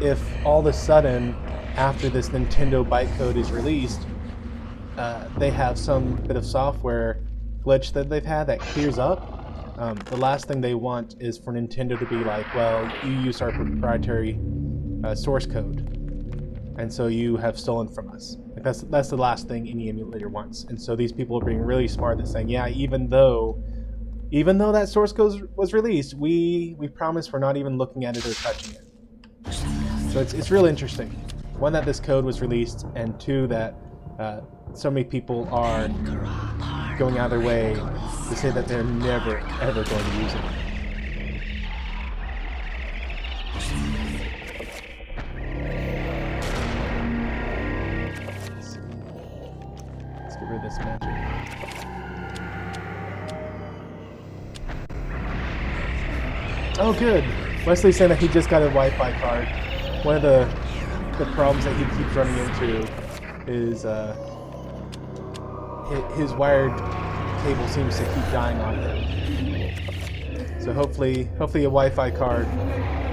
A: if all of a sudden, after this Nintendo bytecode is released, they have some bit of software glitch that they've had that clears up, the last thing they want is for Nintendo to be like, well, you use our proprietary source code, and so you have stolen from us. Like that's the last thing any emulator wants. And so these people are being really smart at saying, yeah, even though that source code was released, we promise we're not even looking at it or touching it. So it's really interesting. One, that this code was released, and two, that so many people are going out of their way to say that they're never, ever going to use it. Let's get rid of this magic. Oh, good. Wesley's saying that he just got a Wi-Fi card. One of the problems that he keeps running into is his wired cable seems to keep dying on him. So hopefully a Wi-Fi card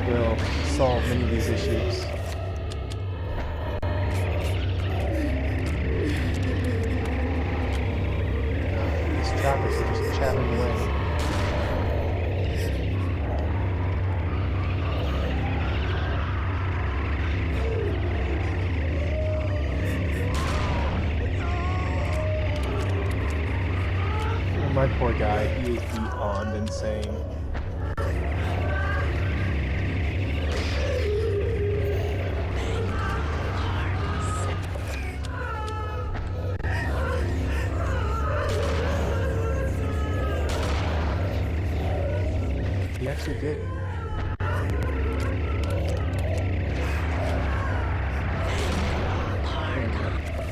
A: will solve many of these issues. These trappers are just chattering away. My poor guy, he is beyond insane. He actually did.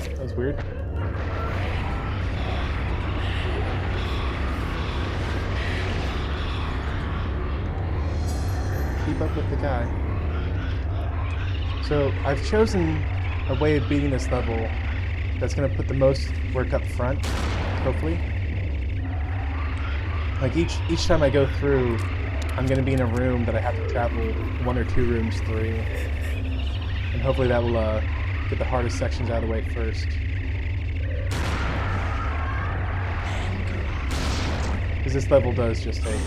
A: That was weird. Keep up with the guy. So I've chosen a way of beating this level that's going to put the most work up front, hopefully. Like each time I go through, I'm going to be in a room that I have to travel 1 or 2 rooms through. And hopefully that will get the hardest sections out of the way first. Because this level does just take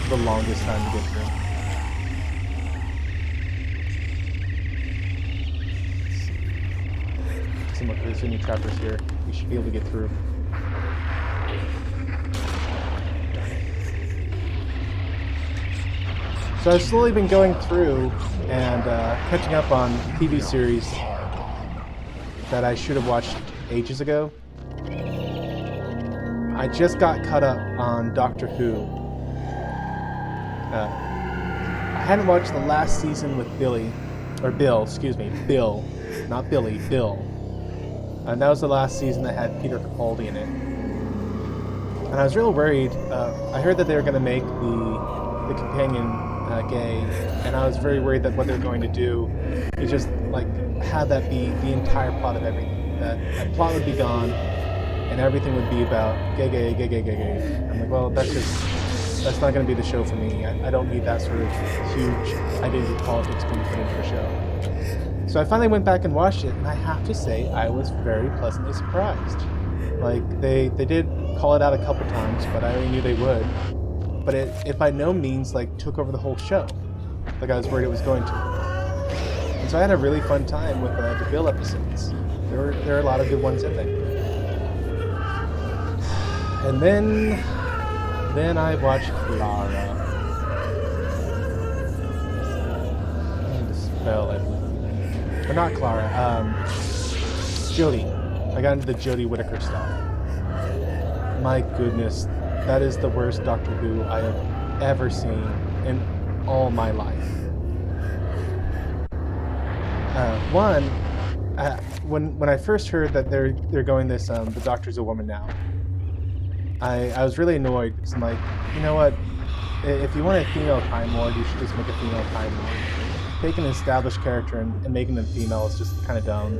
A: the longest time to get through. Look, there's any trappers here. We should be able to get through. So I've slowly been going through and catching up on TV series that I should have watched ages ago. I just got caught up on Doctor Who. I hadn't watched the last season with Bill, not Billy, Bill. And that was the last season that had Peter Capaldi in it. And I was real worried. I heard that they were going to make the companion gay, and I was very worried that what they were going to do is just like have that be the entire plot of everything. That plot would be gone, and everything would be about gay. I'm like, well, that's not going to be the show for me. I don't need that sort of huge identity politics being put into the show. So I finally went back and watched it, and I have to say I was very pleasantly surprised. Like, they did call it out a couple times, but I already knew they would. But it by no means, like, took over the whole show, like I was worried it was going to. And so I had a really fun time with the Bill episodes. There are a lot of good ones in there. And then I watched Clara. I need to spell it. Or not Clara, Jodie. I got into the Jodie Whittaker stuff. My goodness, that is the worst Doctor Who I have ever seen in all my life. When I first heard that they're going this, the Doctor's a woman now, I was really annoyed because I'm like, you know what? If you want a female Time Lord, you should just make a female Time Lord. Taking an established character and making them female is just kind of dumb.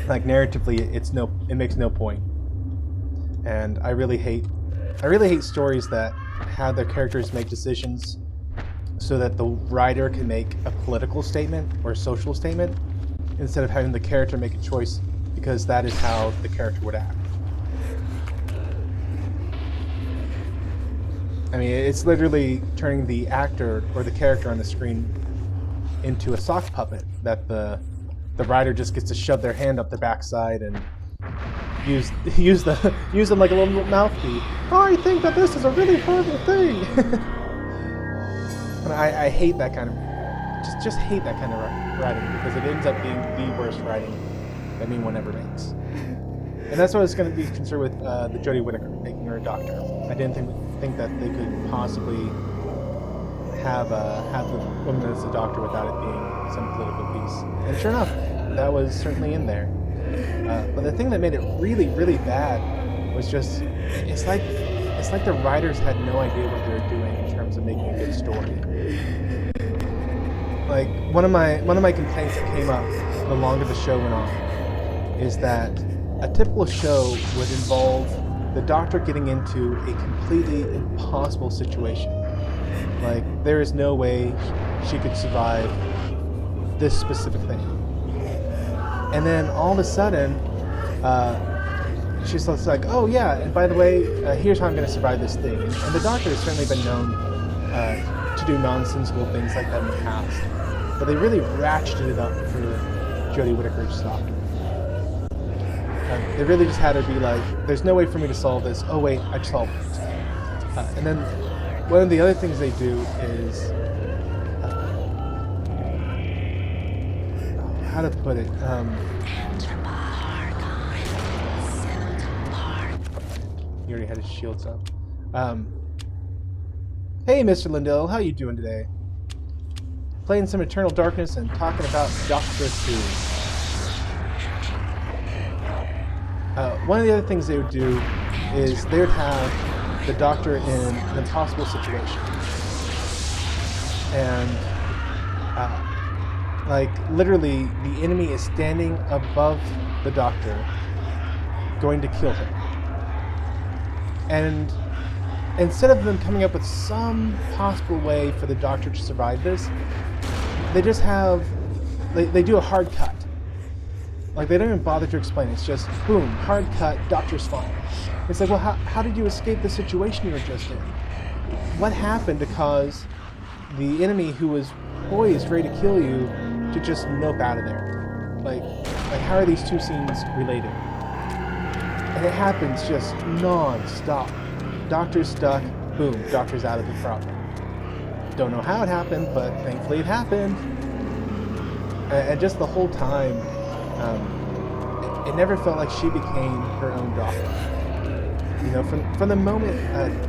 A: Like, narratively, it makes no point. And I really hate stories that have their characters make decisions so that the writer can make a political statement or a social statement instead of having the character make a choice because that is how the character would act. I mean, it's literally turning the actor or the character on the screen into a sock puppet that the writer just gets to shove their hand up their backside and use them like a little mouthpiece. Oh, I think that this is a really horrible thing. And I hate that kind of just hate that kind of writing because it ends up being the worst writing that anyone ever makes. And that's what I was going to be concerned with the Jodie Whittaker, making her a doctor. I didn't think that they could possibly have the woman as a doctor without it being some political piece. And sure enough, that was certainly in there. But the thing that made it really, really bad was just it's like the writers had no idea what they were doing in terms of making a good story. Like one of my complaints that came up the longer the show went on is that a typical show would involve the Doctor getting into a completely impossible situation. Like, there is no way she could survive this specific thing. And then all of a sudden, she's like, oh yeah, and by the way, here's how I'm going to survive this thing. And the Doctor has certainly been known to do nonsensical things like that in the past. But they really ratcheted it up for Jodie Whittaker's Doctor. They really just had her be like, there's no way for me to solve this. Oh wait, I solved it. And then one of the other things they do is, how to put it, he already had his shields up. Hey, Mr. Lindell, how you doing today? Playing some Eternal Darkness and talking about Doctor Who. One of the other things they would do is they would have the Doctor in an impossible situation. And, like, literally, the enemy is standing above the Doctor, going to kill him. And instead of them coming up with some possible way for the Doctor to survive this, they just have, they do a hard cut. Like, they don't even bother to explain. It's just, boom, hard cut, Doctor's fine. It's like, well, how did you escape the situation you were just in? What happened to cause the enemy who was poised, ready to kill you, to just nope out of there? Like how are these two scenes related? And it happens just non-stop. Doctor's stuck, boom, Doctor's out of the problem. Don't know how it happened, but thankfully it happened. And just the whole time, it never felt like she became her own Doctor. You know, from the moment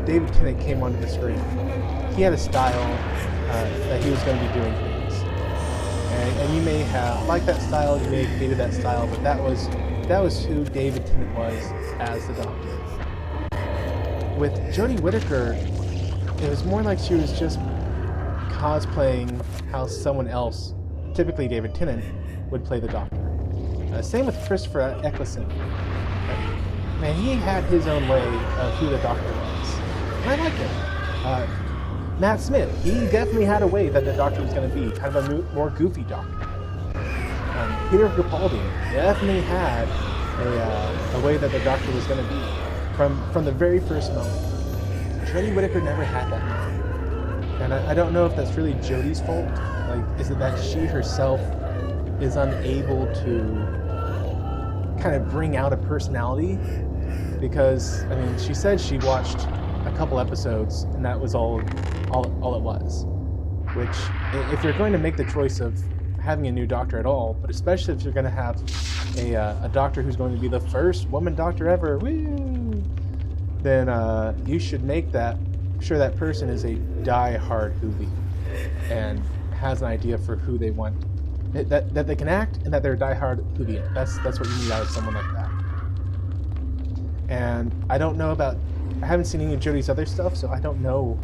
A: David Tennant came onto the screen, he had a style that he was going to be doing things. And you may have liked that style, you may have hated that style, but that was who David Tennant was as the Doctor. With Jodie Whittaker, it was more like she was just cosplaying how someone else, typically David Tennant, would play the Doctor. Same with Christopher Eccleston. Man, he had his own way of who the Doctor was. And I liked him. Matt Smith, he definitely had a way that the Doctor was going to be, kind of a more goofy Doctor. Peter Capaldi definitely had a way that the Doctor was going to be from the very first moment. Jodie Whittaker never had that moment. And I don't know if that's really Jodie's fault. Like, is it that she herself is unable to kind of bring out a personality? Because, I mean, she said she watched a couple episodes and that was all it was. Which, if you're going to make the choice of having a new Doctor at all, but especially if you're going to have a Doctor who's going to be the first woman Doctor ever, woo, then you should make sure that person is a die-hard Whovie and has an idea for who they want, that they can act and that they're a die-hard Whovian. That's what you need out of someone like that. And I don't know I haven't seen any of Jodie's other stuff, so I don't know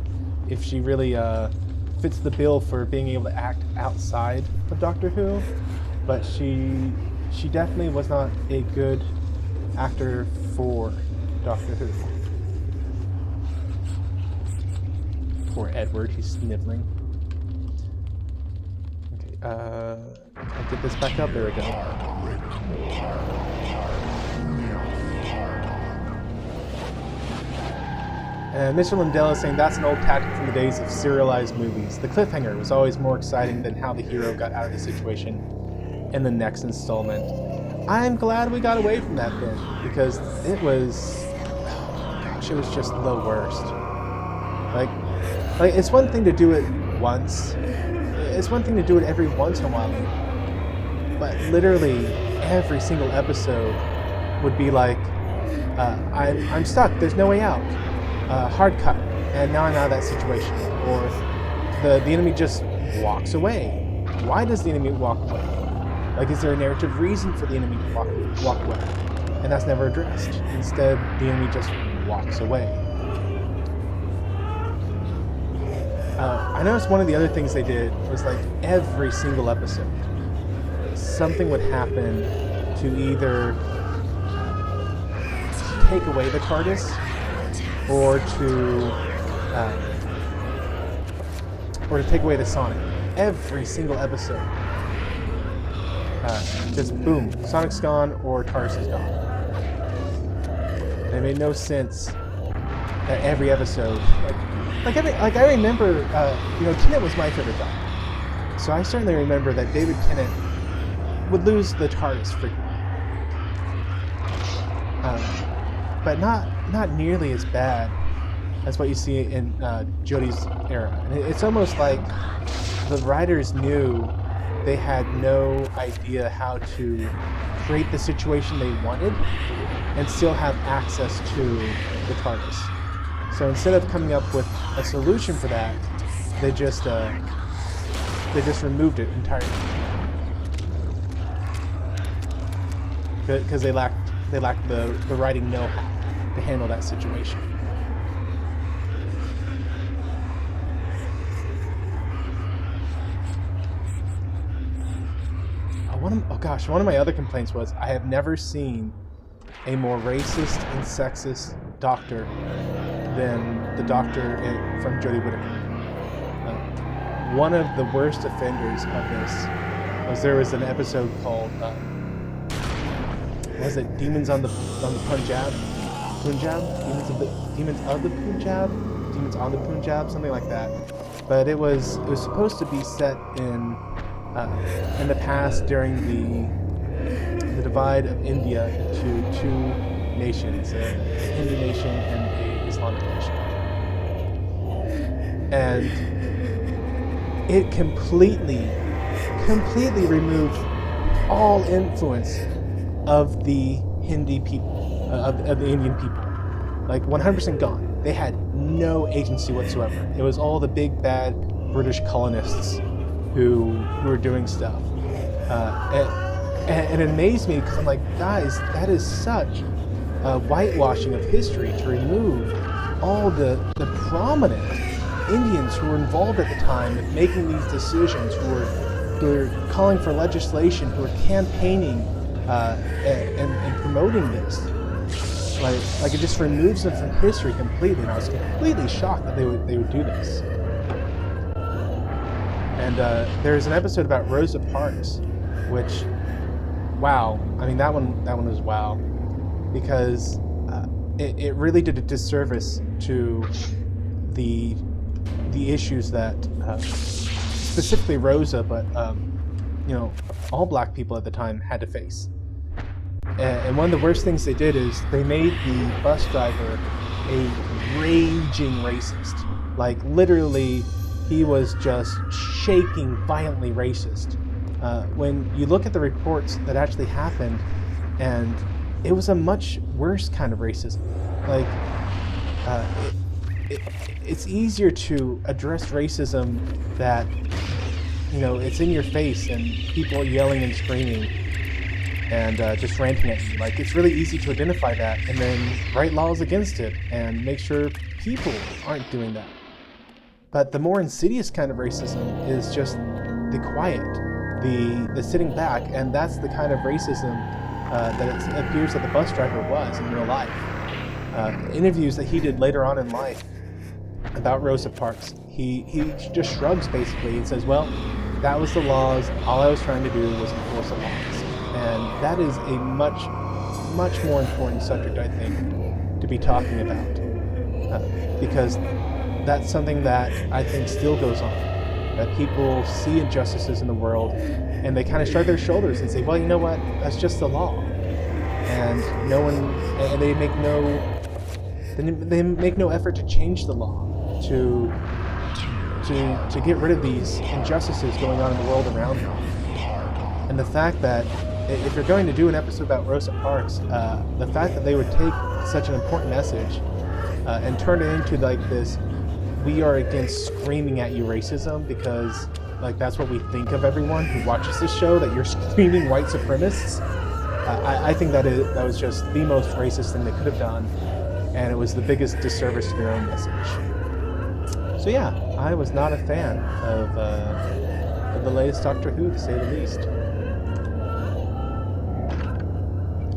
A: if she really fits the bill for being able to act outside of Doctor Who, but she definitely was not a good actor for Doctor Who. Poor Edward, he's sniveling. Okay, I'll get this back up. There we go. Mr. Lindell is saying that's an old tactic from the days of serialized movies. The cliffhanger was always more exciting than how the hero got out of the situation in the next installment. I'm glad we got away from that then, because it was just the worst. Like it's one thing to do it once. It's one thing to do it every once in a while. But literally every single episode would be like, I'm stuck, there's no way out. Hard cut, and now I'm out of that situation. Or the enemy just walks away. Why does the enemy walk away? Like, is there a narrative reason for the enemy to walk away? And that's never addressed. Instead, the enemy just walks away. I noticed one of the other things they did was, like, every single episode, something would happen to either take away the TARDIS or to take away the Sonic. Every single episode. Just boom, Sonic's gone or TARDIS is gone. And it made no sense that every episode, I remember, Tennant was my favorite Doctor. So I certainly remember that David Tennant would lose the TARDIS frequently. But not nearly as bad as what you see in Jodie's era. And it's almost like the writers knew they had no idea how to create the situation they wanted and still have access to the TARDIS. So instead of coming up with a solution for that, they just removed it entirely because they lacked the writing know-how to handle that situation. One of my other complaints was I have never seen a more racist and sexist doctor than the doctor from Jodie Whittaker. One of the worst offenders of this there was an episode called was it Demons on the Punjab? Demons on the Punjab, something like that. But it was supposed to be set in the past during the divide of India into two nations, a Hindu nation and a Islamic nation. And it completely removed all influence of the Hindi people, of the Indian people. Like 100% gone. They had no agency whatsoever. It was all the big bad British colonists who were doing stuff. And it amazed me because I'm like, guys, that is such a whitewashing of history to remove all the prominent Indians who were involved at the time in making these decisions, who were calling for legislation, who were campaigning and promoting this. Like it just removes them from history completely, and I was completely shocked that they would do this. And there's an episode about Rosa Parks, which, wow, I mean that one was wow, because it really did a disservice to the issues that specifically Rosa, but all black people at the time had to face. And one of the worst things they did is they made the bus driver a raging racist. Like literally, he was just shaking violently racist. When you look at the reports that actually happened, and it was a much worse kind of racism. Like, it's easier to address racism that, it's in your face and people yelling and screaming and just ranting at you. Like, it's really easy to identify that and then write laws against it and make sure people aren't doing that. But the more insidious kind of racism is just the quiet, the sitting back, and that's the kind of racism that it appears that the bus driver was in real life. Interviews that he did later on in life about Rosa Parks, he just shrugs basically and says, well, that was the laws, all I was trying to do was enforce the laws. And that is a much more important subject, I think, to be talking about, because that's something that I think still goes on, that people see injustices in the world and they kind of shrug their shoulders and say, well, you know what, that's just the law. And they make no effort to change the law, to get rid of these injustices going on in the world around them. And the fact that if you're going to do an episode about Rosa Parks, the fact that they would take such an important message and turn it into like this, we are against screaming at you racism, because like that's what we think of everyone who watches this show, that you're screaming white supremacists. I think that was just the most racist thing they could have done, and it was the biggest disservice to their own message. So yeah, I was not a fan of the latest Doctor Who, to say the least.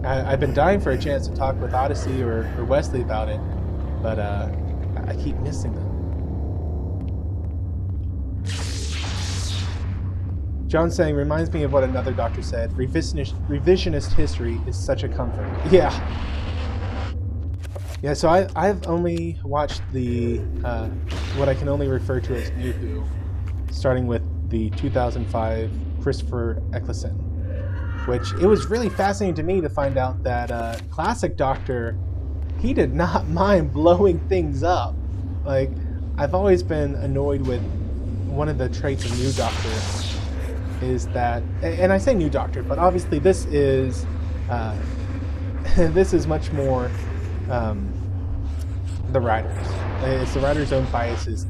A: I've been dying for a chance to talk with Odyssey or Wesley about it, but I keep missing them. John saying, reminds me of what another doctor said, revisionist history is such a comfort. Yeah, so I've only watched the what I can only refer to as New Who, starting with the 2005 Christopher Eccleston, which it was really fascinating to me to find out that classic Doctor, he did not mind blowing things up. Like, I've always been annoyed with one of the traits of New Doctor is that, and I say New Doctor, but obviously this is much more the writers. It's the writer's own biases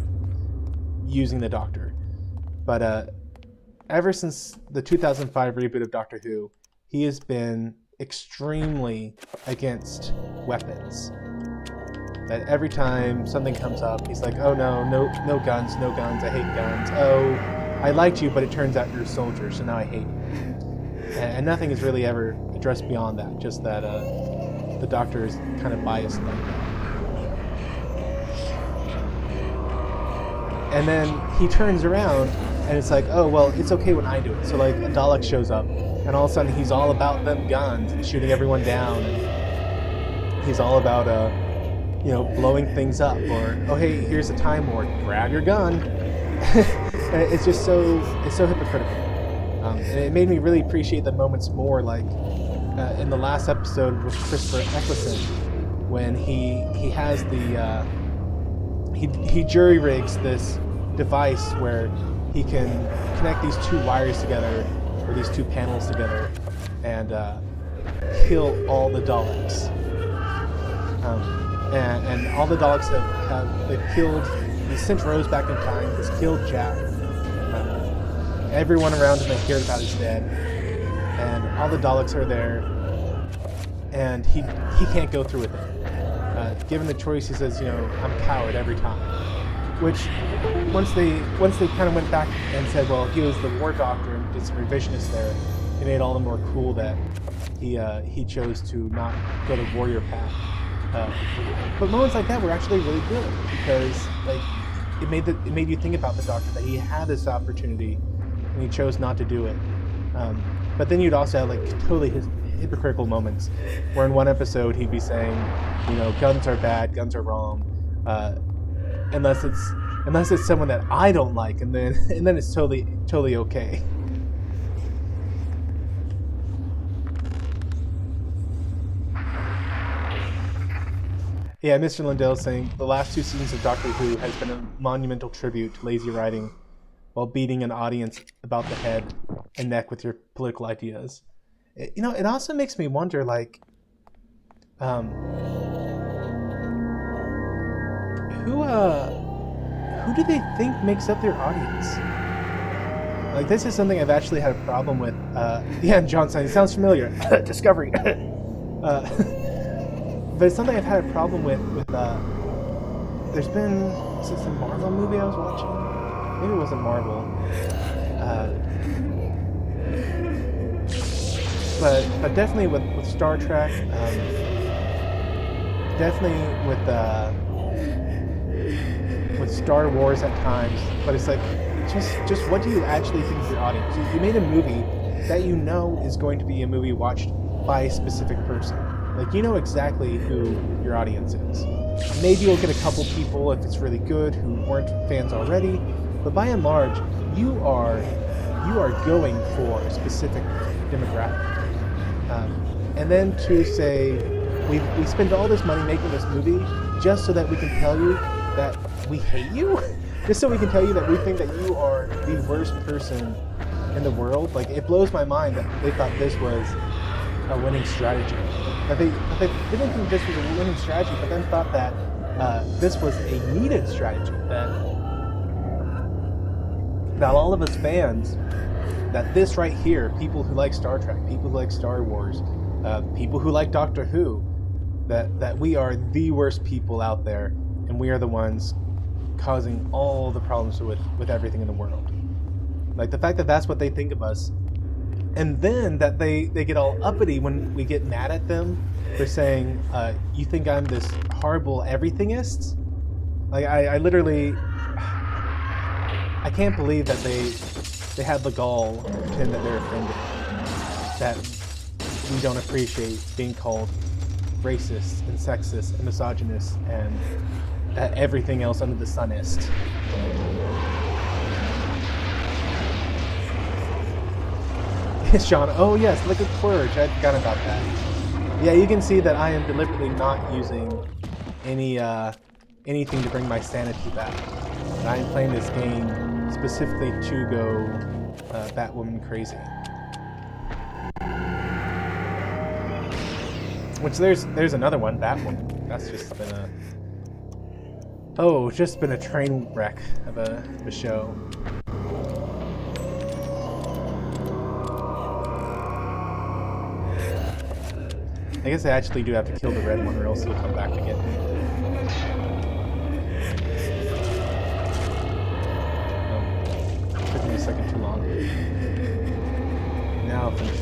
A: using the Doctor. But ever since the 2005 reboot of Doctor Who, he has been extremely against weapons. That every time something comes up, he's like, oh no guns, I hate guns. Oh, I liked you, but it turns out you're a soldier, so now I hate you. And nothing is really ever addressed beyond that, just that the Doctor is kind of biased like that. And then he turns around, and it's like, oh, well, it's okay when I do it. So, like, a Dalek shows up, and all of a sudden he's all about them guns and shooting everyone down, and he's all about, blowing things up, or, oh, hey, here's a Time Lord, grab your gun. It's just so hypocritical. And it made me really appreciate the moments more, like in the last episode with Christopher Eccleston, when he has the, he jury rigs this device where he can connect these two wires together, or these two panels together, and kill all the Daleks. And all the Daleks they've killed. He sent Rose back in time. He's killed Jack. Everyone around him they cared about is dead, and all the Daleks are there, and he can't go through with it. Given the choice, he says, I'm a coward every time. Which, once they kind of went back and said, well, he was the War Doctor and did some revisionists there, it made it all the more cool that he chose to not go the warrior path. But moments like that were actually really good, because like it made you think about the Doctor, that he had this opportunity and he chose not to do it. But then you'd also have like totally hypocritical moments, where in one episode he'd be saying, guns are bad, guns are wrong, unless it's someone that I don't like, and then it's totally okay. Yeah, Mr. Lindell saying, the last 2 seasons of Doctor Who has been a monumental tribute to lazy writing while beating an audience about the head and neck with your political ideas. It also makes me wonder, like, who do they think makes up their audience? Like, this is something I've actually had a problem with. Yeah, John saying, sounds familiar. Discovery. But it's something I've had a problem with there's been, is this a Marvel movie I was watching? Maybe it wasn't Marvel. But definitely with Star Trek, definitely with Star Wars at times. But it's like, just what do you actually think of your audience? You made a movie that you know is going to be a movie watched by a specific person. Like, you know exactly who your audience is. Maybe you'll get a couple people, if it's really good, who weren't fans already, but by and large, you are going for a specific demographic. And then to say, we spend all this money making this movie just so that we can tell you that we hate you? Just so we can tell you that we think that you are the worst person in the world? Like, it blows my mind that they thought this was a winning strategy. That they didn't think this was a winning strategy, but then thought that this was a needed strategy. That all of us fans, that this right here, people who like Star Trek, people who like Star Wars, people who like Doctor Who, that we are the worst people out there, and we are the ones causing all the problems with everything in the world. Like, the fact that that's what they think of us, and then that they get all uppity when we get mad at them for saying, you think I'm this horrible everythingist? Like, I literally, I can't believe that they had the gall to pretend that they're offended, that we don't appreciate being called racist and sexist and misogynist and everything else under the sunist. Sean, oh yes, Liquid Courage, I forgot about that. Yeah, you can see that I am deliberately not using anything to bring my sanity back. And I am playing this game specifically to go Batwoman crazy. Which there's another one, Batwoman. That's just been Oh, it's just been a train wreck of a show. I guess I actually do have to kill the red one or else he'll come back to get me. Oh, took me a second too long. Now I'll finish it.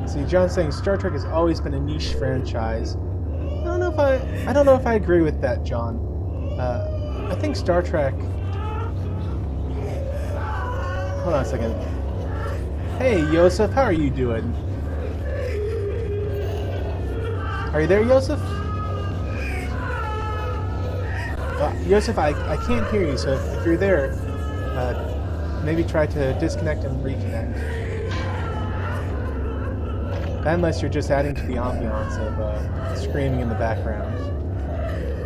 A: See, John's saying Star Trek has always been a niche franchise. I don't know if I agree with that, John. I think Star Trek. Hold on a second. Hey, Yosef, how are you doing? Are you there, Yosef? Yosef, I can't hear you, so if you're there, maybe try to disconnect and reconnect. Unless you're just adding to the ambiance of screaming in the background.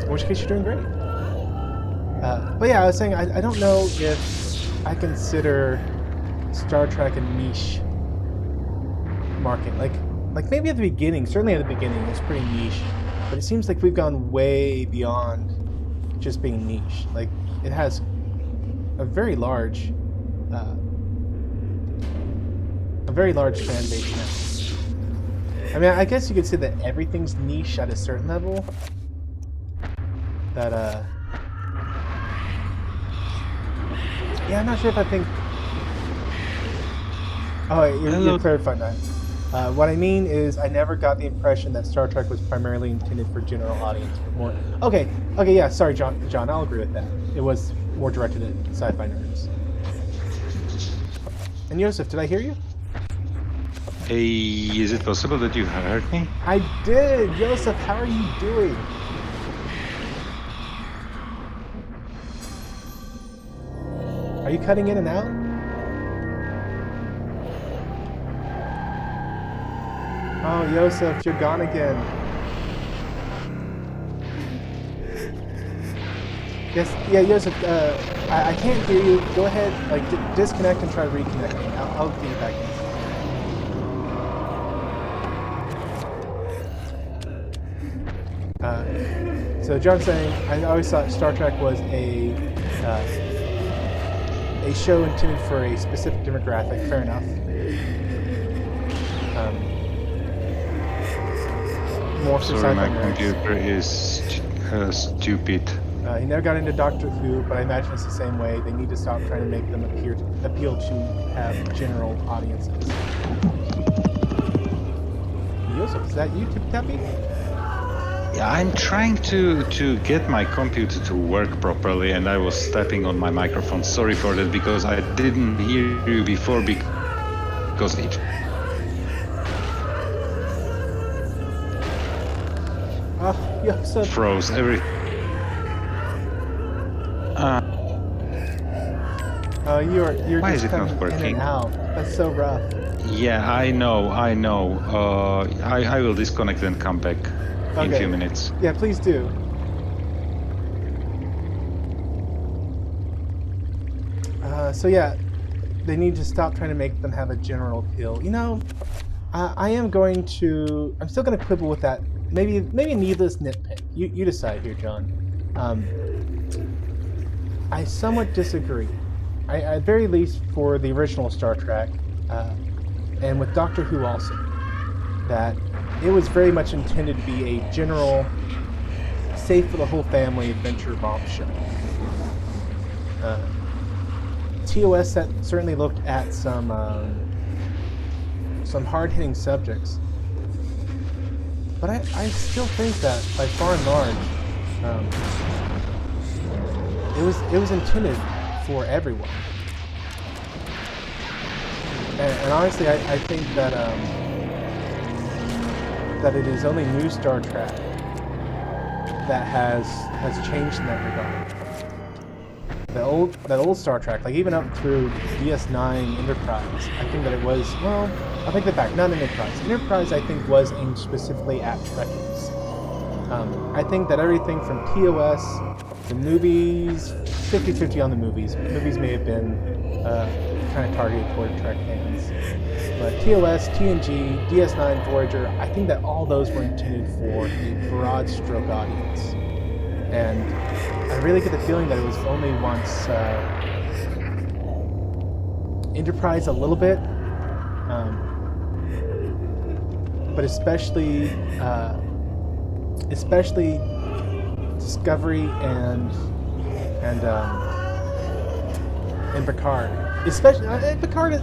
A: In which case you're doing great. But yeah, I was saying, I don't know if I consider Star Trek a niche market. Like maybe at the beginning, certainly at the beginning, it was pretty niche. But it seems like we've gone way beyond just being niche. Like, it has a very large fan base now. I mean, I guess you could say that everything's niche at a certain level. That, yeah, I'm not sure if I think... Oh, you're clarified now. What I mean is, I never got the impression that Star Trek was primarily intended for general audience, but more... Okay, yeah, sorry, John, I'll agree with that. It was more directed at sci-fi nerds. And Yosef, did I hear you?
D: Hey, is it possible that you heard me?
A: I did! Yosef, how are you doing? Are you cutting in and out? Oh, Yosef, you're gone again. Yes, yeah, Yosef, I can't hear you. Go ahead, like, disconnect and try reconnecting. I'll get you back in. So John's saying, I always thought Star Trek was a show intended for a specific demographic. Fair enough. More for
D: Sorry, my
A: nerds.
D: computer is stupid.
A: He never got into Doctor Who, but I imagine it's the same way. They need to stop trying to make them appeal to have general audiences. Yosef, is that you, Tippy Tappy?
D: Yeah, I'm trying to get my computer to work properly, and I was tapping on my microphone. Sorry for that, because I didn't hear you before because it
A: Yosef.
D: froze every.
A: You're
D: Why
A: just
D: is it not
A: coming in
D: working?
A: and out. That's so rough.
D: Yeah, I know. I will disconnect and come back in a few minutes.
A: Yeah, please do. So yeah, they need to stop trying to make them have a general appeal. You know, I'm still going to quibble with that. Maybe a needless nitpick. You decide here, John. I somewhat disagree. At very least for the original Star Trek, and with Doctor Who also, that it was very much intended to be a general, safe for the whole family adventure bombshell. TOS certainly looked at some hard-hitting subjects, but I still think that by far and large, it was intended for everyone. And honestly, I think that that it is only new Star Trek that has changed in that regard. That old Star Trek, like even up through DS9 Enterprise, I think that it was, well, I'll take that back, not Enterprise. Enterprise, I think, was aimed specifically at Trekkies. I think that everything from TOS, the movies, 50-50 on the movies. Movies may have been kind of targeted toward Trek fans. But TOS, TNG, DS9, Voyager, I think that all those were intended for a broad stroke audience. And I really get the feeling that it was only once Enterprise a little bit, but especially Discovery and Picard. Especially Picard.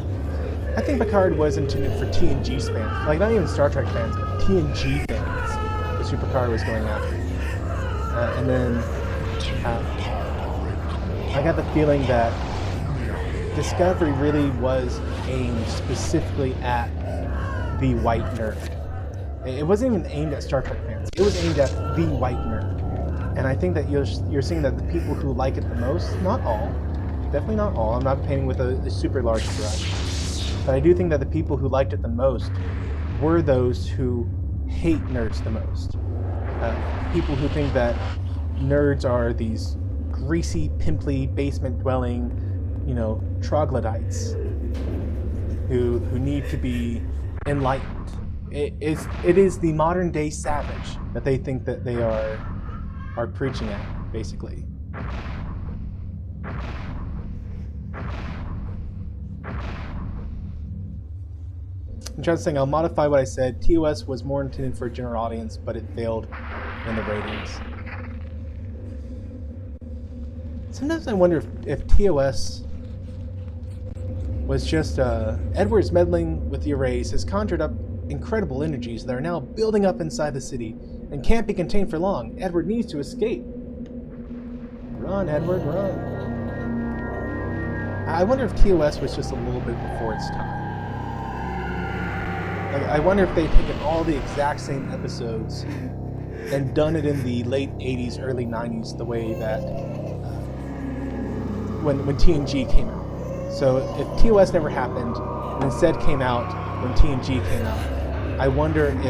A: I think Picard was intended for TNG fans, like not even Star Trek fans, but TNG fans. That's who Picard was going after. And then I got the feeling that Discovery really was aimed specifically at the white nerd. It wasn't even aimed at Star Trek fans. It was aimed at the white nerd. And I think that you're seeing that the people who like it the most, not all, definitely not all, I'm not painting with a super large brush, but I do think that the people who liked it the most were those who hate nerds the most. People who think that nerds are these greasy, pimply, basement-dwelling, troglodytes who need to be enlightened. It is the modern-day savage that they think that they are preaching at, basically. I'm just saying, I'll modify what I said. TOS was more intended for a general audience, but it failed in the ratings. Sometimes I wonder if TOS was just Edward's meddling with the arrays has conjured up incredible energies that are now building up inside the city and can't be contained for long. Edward needs to escape. Run, Edward, run. I wonder if TOS was just a little bit before its time. I wonder if they'd taken all the exact same episodes and done it in the late 80s, early 90s, the way that when TNG came out. So if TOS never happened and instead came out when TNG came out, I wonder if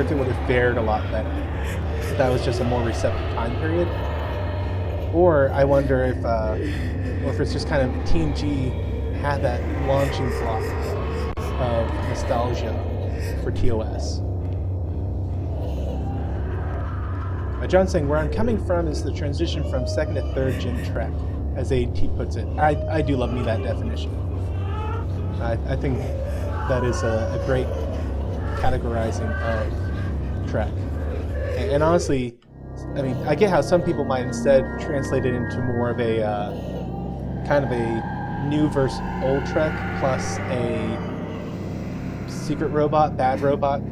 A: it would have fared a lot better. If that was just a more receptive time period, or I wonder if it's just kind of TNG had that launching block of nostalgia for TOS. John's saying, where I'm coming from is the transition from 2nd to 3rd gen Trek, as AT puts it. I do love me that definition. I think that is a great categorizing of Trek. And honestly, I mean, I get how some people might instead translate it into more of a kind of a new versus old Trek plus a secret robot, bad robot,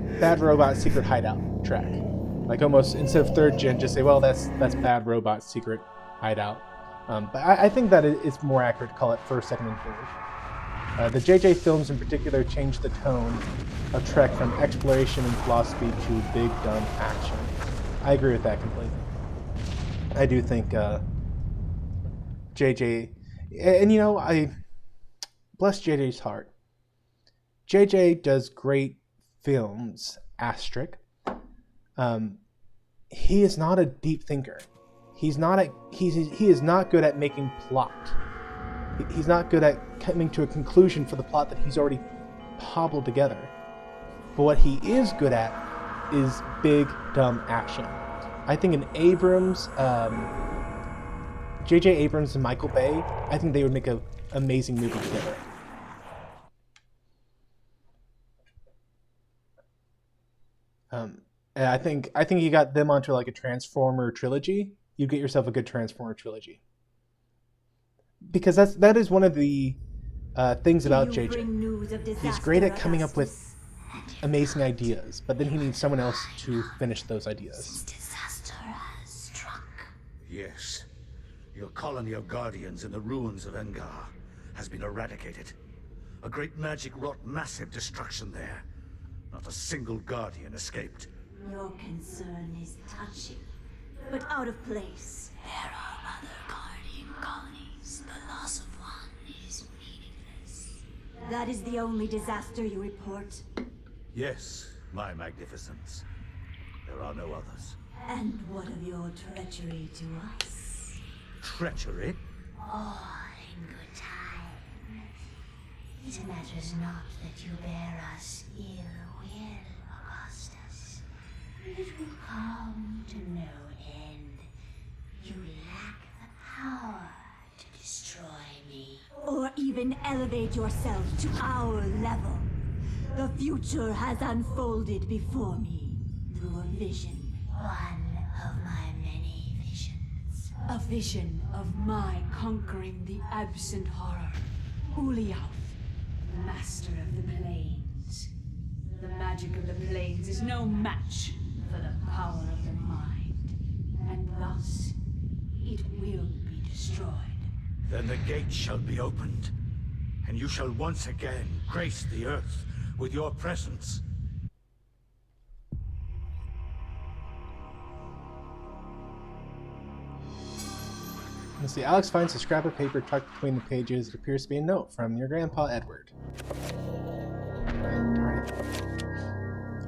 A: secret hideout Trek. Like almost instead of 3rd gen, just say, well, that's bad robot, secret hideout. But I think that it's more accurate to call it 1st, 2nd, and 3rd. The JJ films in particular changed the tone of Trek from exploration and philosophy to big dumb action. I agree with that completely. I do think JJ, and I bless JJ's heart. JJ does great films, asterisk. He is not a deep thinker. He is not good at making plot. He's not good at coming to a conclusion for the plot that he's already cobbled together. But what he is good at is big, dumb action. I think in Abrams, J.J. Abrams and Michael Bay, I think they would make an amazing movie together. And I think you got them onto like a Transformer trilogy. You get yourself a good Transformer trilogy. Because that is one of the things about JJ. He's great at coming up with amazing ideas, but then he needs someone else to finish those ideas.
E: Disaster has struck.
F: Yes. Your colony of Guardians in the ruins of Engar has been eradicated. A great magic wrought massive destruction there. Not a single Guardian escaped.
E: Your concern is touching, but out of place. There are other Guardian colonies. The loss of one is meaningless. That is the only disaster you report?
F: Yes, my magnificence. There are no others.
E: And what of your treachery to us?
F: Treachery?
E: All in good time. It matters not that you bear us ill will, Augustus. It will come to no end. You lack the power to destroy me, or even elevate yourself to our level. The future has unfolded before me through a vision. One of my many visions.
G: A vision of my conquering the absent horror. Uliauth, master of the plains. The magic of the plains is no match for the power of the mind. And thus, it will be destroyed.
F: Then the gate shall be opened, and you shall once again grace the earth with your presence.
A: Let's see. Alex finds a scrap of paper tucked between the pages. It appears to be a note from your grandpa, Edward. Darn it.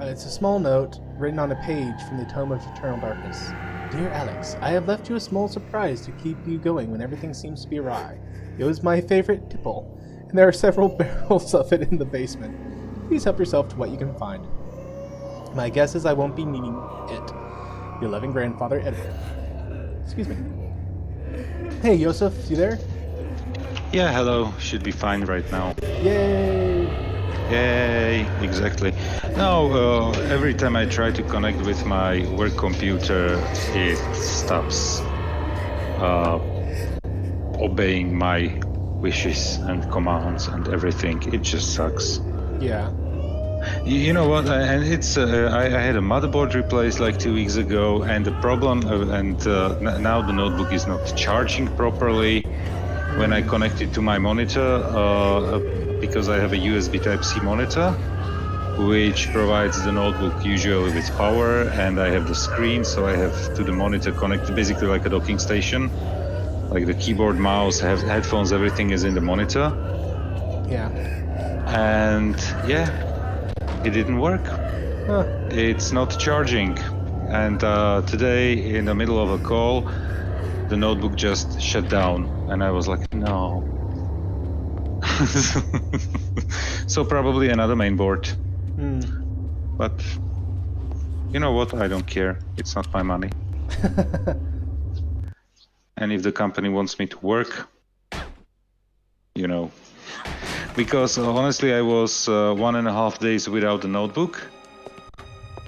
A: It's a small note written on a page from the Tome of Eternal Darkness. Dear Alex, I have left you a small surprise to keep you going when everything seems to be awry. It was my favorite tipple, and there are several barrels of it in the basement. Please help yourself to what you can find. My guess is I won't be needing it. Your loving grandfather, Edward. Excuse me. Hey, Yosef, you there?
D: Yeah, hello. Should be fine right now.
A: Yay!
D: Yay, exactly. Now, every time I try to connect with my work computer, it stops obeying my wishes and commands and everything. It just sucks.
A: Yeah.
D: You know what? And it's I had a motherboard replaced like 2 weeks ago, and the problem, now the notebook is not charging properly when I connect it to my monitor, because I have a USB Type-C monitor, which provides the notebook usually with power, and I have the screen, so I have to the monitor connected basically like a docking station, like the keyboard, mouse, headphones, everything is in the monitor.
A: Yeah.
D: And yeah. It didn't work.
A: Huh.
D: It's not charging. And today, in the middle of a call, the notebook just shut down. And I was like, no. So probably another mainboard. But you know what? I don't care. It's not my money. And if the company wants me to work, you know. Because honestly, I was 1.5 days without the notebook,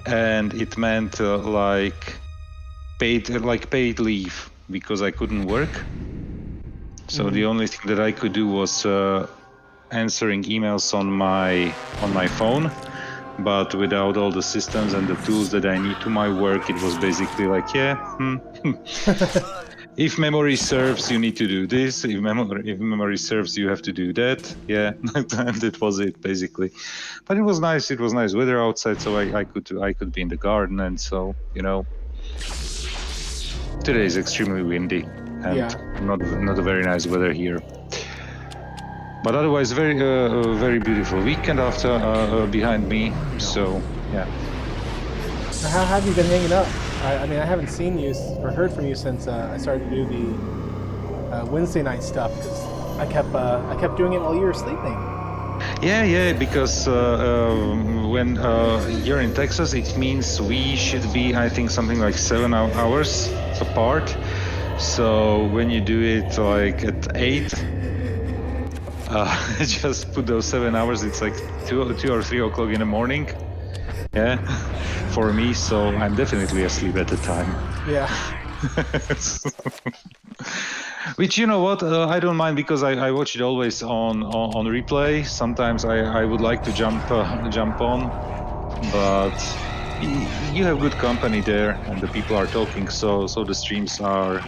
D: and it meant paid leave because I couldn't work. So the only thing that I could do was answering emails on my phone, but without all the systems and the tools that I need to my work, it was basically like, if memory serves, you need to do this. If memory serves, you have to do that. Yeah, and that was it basically. But it was nice. It was nice weather outside, so I could be in the garden, and so you know. Today is extremely windy and not a very nice weather here. But otherwise, very beautiful weekend after behind me. So yeah.
A: How have you been hanging up? I mean, I haven't seen you or heard from you since I started to do the Wednesday night stuff, because I kept doing it while you were sleeping.
D: Yeah, because when you're in Texas, it means we should be, I think, something like 7 hours apart. So when you do it like at 8, just put those 7 hours. It's like 2 or 3 o'clock in the morning. Yeah, for me, so I'm definitely asleep at the time.
A: Yeah.
D: Which, you know what, I don't mind, because I watch it always on replay. Sometimes I would like to jump on, but you have good company there, and the people are talking, so the streams are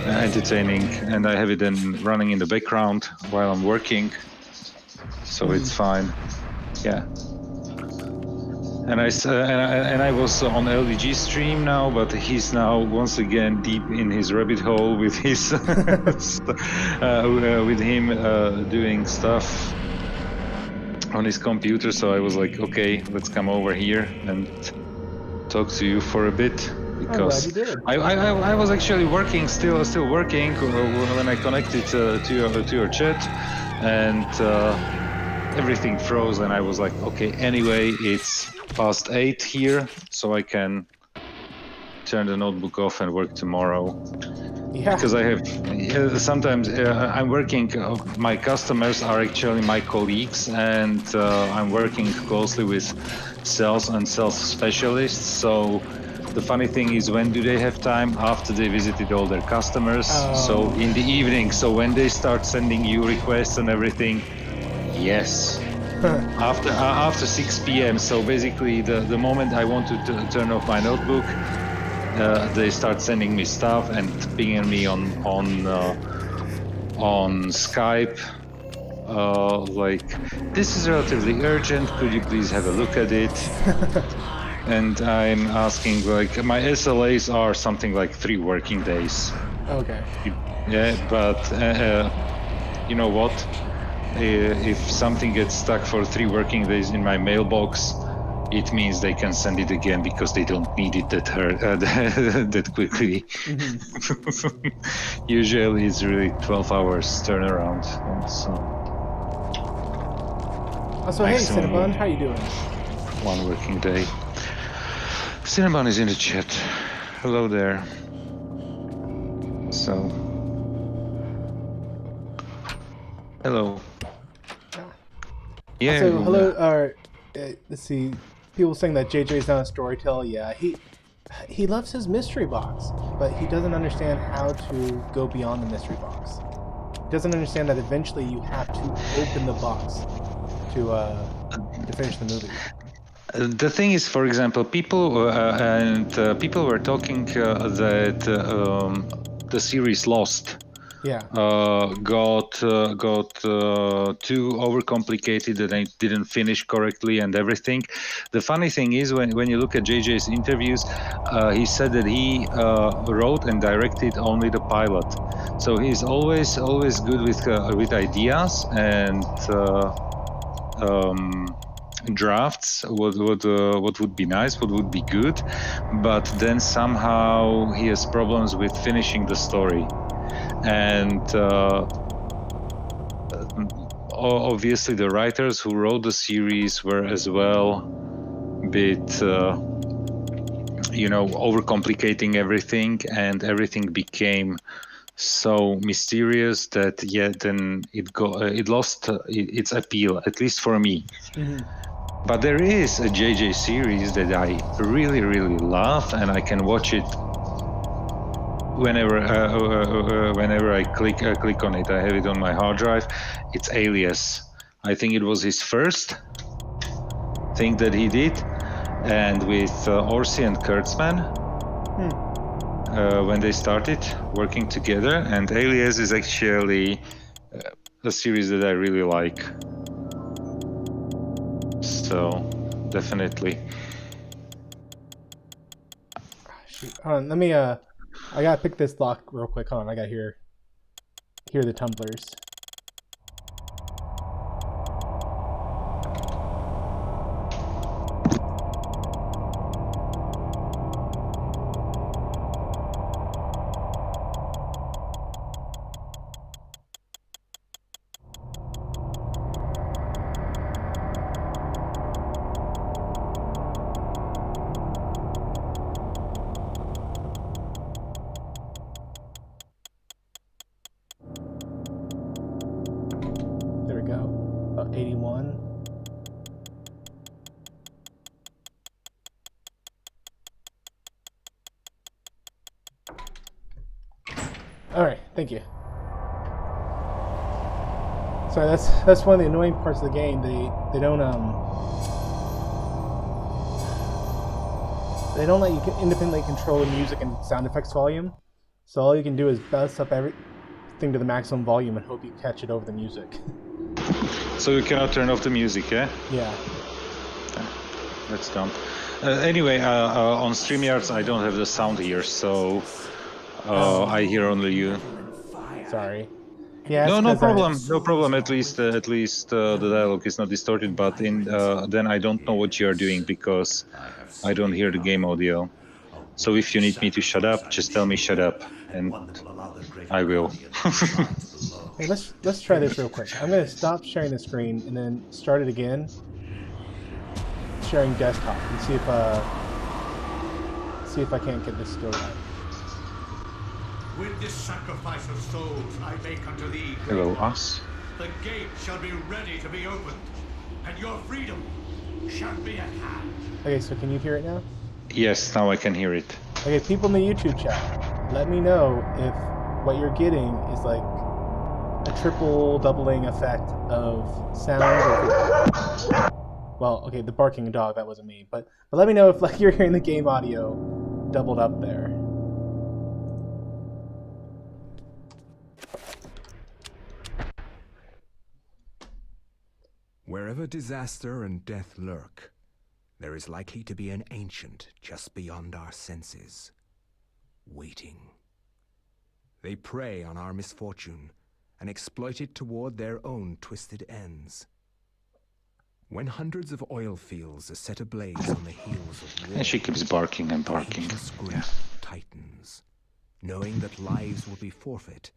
D: entertaining, and I have it then running in the background while I'm working, so it's fine. Yeah. And I was on LDG stream now, but he's now once again deep in his rabbit hole with his with him doing stuff on his computer. So I was like, okay, let's come over here and talk to you for a bit, because I was actually working, still working when I connected to your chat, and everything froze, and I was like, okay, anyway, it's past 8 here, so I can turn the notebook off and work tomorrow.
A: Yeah.
D: Because I have sometimes I'm working. My customers are actually my colleagues, and I'm working closely with sales and sales specialists. So the funny thing is, when do they have time? After they visited all their customers. So in the evening. So when they start sending you requests and everything, yes. After 6 p.m. So basically, the moment I want to turn off my notebook, they start sending me stuff and pinging me on Skype, like, this is relatively urgent. Could you please have a look at it? And I'm asking, like, my SLAs are something like 3 working days.
A: Okay.
D: Yeah, but you know what? If something gets stuck for 3 working days in my mailbox, it means they can send it again because they don't need it that quickly. Usually it's really 12 hours turnaround.
A: So hey, Cinnabon, how you doing?
D: 1 working day. Cinnabon is in the chat. Hello there. So, hello. Yeah.
A: So hello. Let's see. People saying that JJ's not a storyteller. Yeah, he loves his mystery box, but he doesn't understand how to go beyond the mystery box. He doesn't understand that eventually you have to open the box to finish the movie.
D: The thing is, for example, people were talking that the series Lost got too overcomplicated, and they didn't finish correctly and everything. The funny thing is, when you look at JJ's interviews, he said that he wrote and directed only the pilot, so he's always good with ideas and drafts. What would be nice, what would be good, but then somehow he has problems with finishing the story. And obviously the writers who wrote the series were as well a bit overcomplicating everything, and everything became so mysterious that then it lost its appeal, at least for me. But there is a JJ series that I really, really love, and I can watch it whenever I click on it. I have it on my hard drive. It's Alias. I think it was his first thing that he did, and with Orsi and Kurtzman when they started working together. And Alias is actually a series that I really like. So definitely.
A: Shoot. Hold on, let me I gotta pick this lock real quick. Hold on, I gotta hear the tumblers. There we go. About 81. All right, thank you. Sorry, that's one of the annoying parts of the game. They don't let you independently control the music and sound effects volume. So all you can do is bust up everything to the maximum volume and hope you catch it over the music.
D: So you cannot turn off the music, yeah?
A: Yeah.
D: That's dumb. Anyway, on StreamYards I don't have the sound here, so I hear only you.
A: Sorry. Yeah.
D: No problem. No problem. At least the dialogue is not distorted. But then I don't know what you are doing because I don't hear the game audio. So if you need me to shut up, just tell me shut up, and I will.
A: Hey, let's try this real quick. I'm gonna stop sharing the screen and then start it again. Sharing desktop and see if I can't get this still right.
F: With this sacrifice of souls I make unto thee,
D: Hello, us.
F: the gate shall be ready to be opened, and your freedom shall be at hand.
A: Okay, so can you hear it now?
D: Yes, now I can hear it.
A: Okay, people in the YouTube chat, let me know if what you're getting is like a triple doubling effect of sound. Well, okay, the barking dog, that wasn't me, but let me know if like you're hearing the game audio doubled up there.
B: Wherever disaster and death lurk, there is likely to be an ancient just beyond our senses, waiting. They prey on our misfortune and exploit it toward their own twisted ends. When hundreds of oil fields are set ablaze on the heels of war,
D: And she keeps barking and
B: the
D: barking.
B: ancient's grip tightens, knowing that lives will be forfeit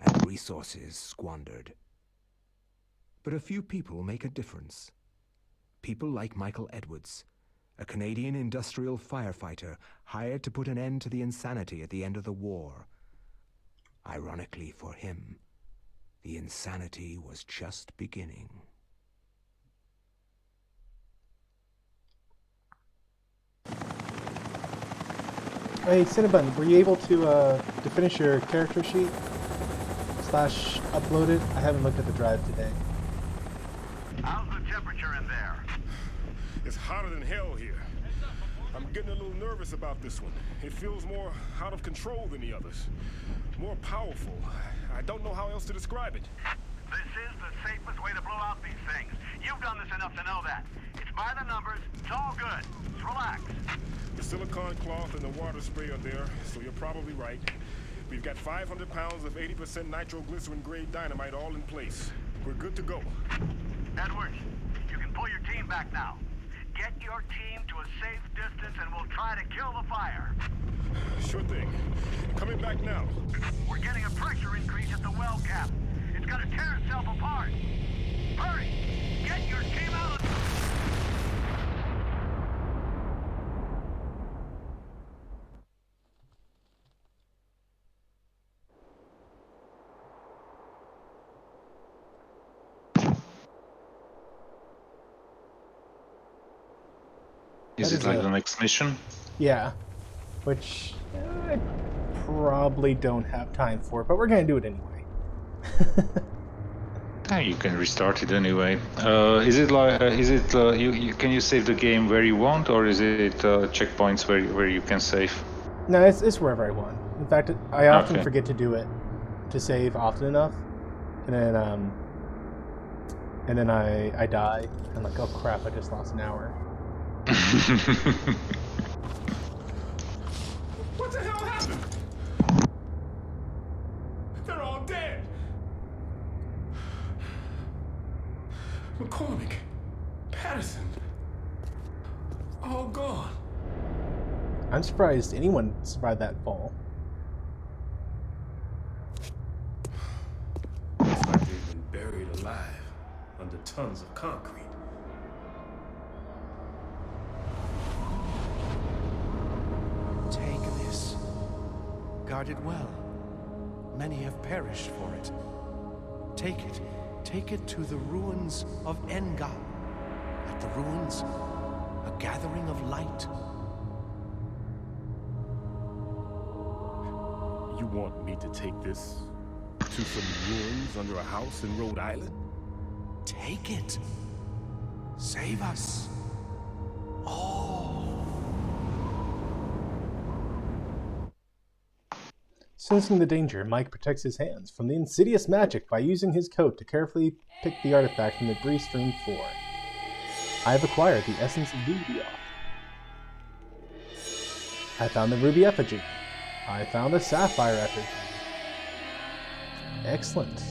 B: and resources squandered. But a few people make a difference. People like Michael Edwards, a Canadian industrial firefighter hired to put an end to the insanity at the end of the war. Ironically for him, the insanity was just beginning.
A: Hey, Cinnabon, were you able to finish your character sheet? / upload it? I haven't looked at the drive today.
F: How's the temperature in there?
H: It's hotter than hell here. I'm getting a little nervous about this one. It feels more out of control than the others. More powerful. I don't know how else to describe it.
F: This is the safest way to blow out these things. You've done this enough to know that. It's by the numbers. It's all good. Just relax.
H: The silicone cloth and the water spray are there, so you're probably right. We've got 500 pounds of 80% nitroglycerin-grade dynamite all in place. We're good to go.
F: Edwards, you can pull your team back now. Get your team to a safe distance and we'll try to kill the fire.
H: Sure thing. Coming back now.
F: We're getting a pressure increase at the well cap. It's gonna tear itself apart. Hurry! Get your team out of...
D: Is it like the next mission?
A: Yeah, which I probably don't have time for, but we're gonna do it anyway.
D: You can restart it anyway. Is it like can you save the game where you want, or is it checkpoints where you can save?
A: No, it's wherever I want. In fact, I often forget to do it, to save often enough, and then I die. I'm like, oh crap! I just lost an hour.
H: What the hell happened? They're all dead. McCormick, Patterson, all gone.
A: I'm surprised anyone survived that fall.
H: Looks like they've been buried alive under tons of concrete.
I: Take this. Guard it well. Many have perished for it. Take it. Take it to the ruins of Engar. At the ruins, a gathering of light.
H: You want me to take this to some ruins under a house in Rhode Island?
I: Take it. Save us. All.
A: Sensing the danger, Mike protects his hands from the insidious magic by using his coat to carefully pick the artifact from the debris-strewn floor. I have acquired the essence of Rubioff. I found the ruby effigy. I found the sapphire effigy. Excellent.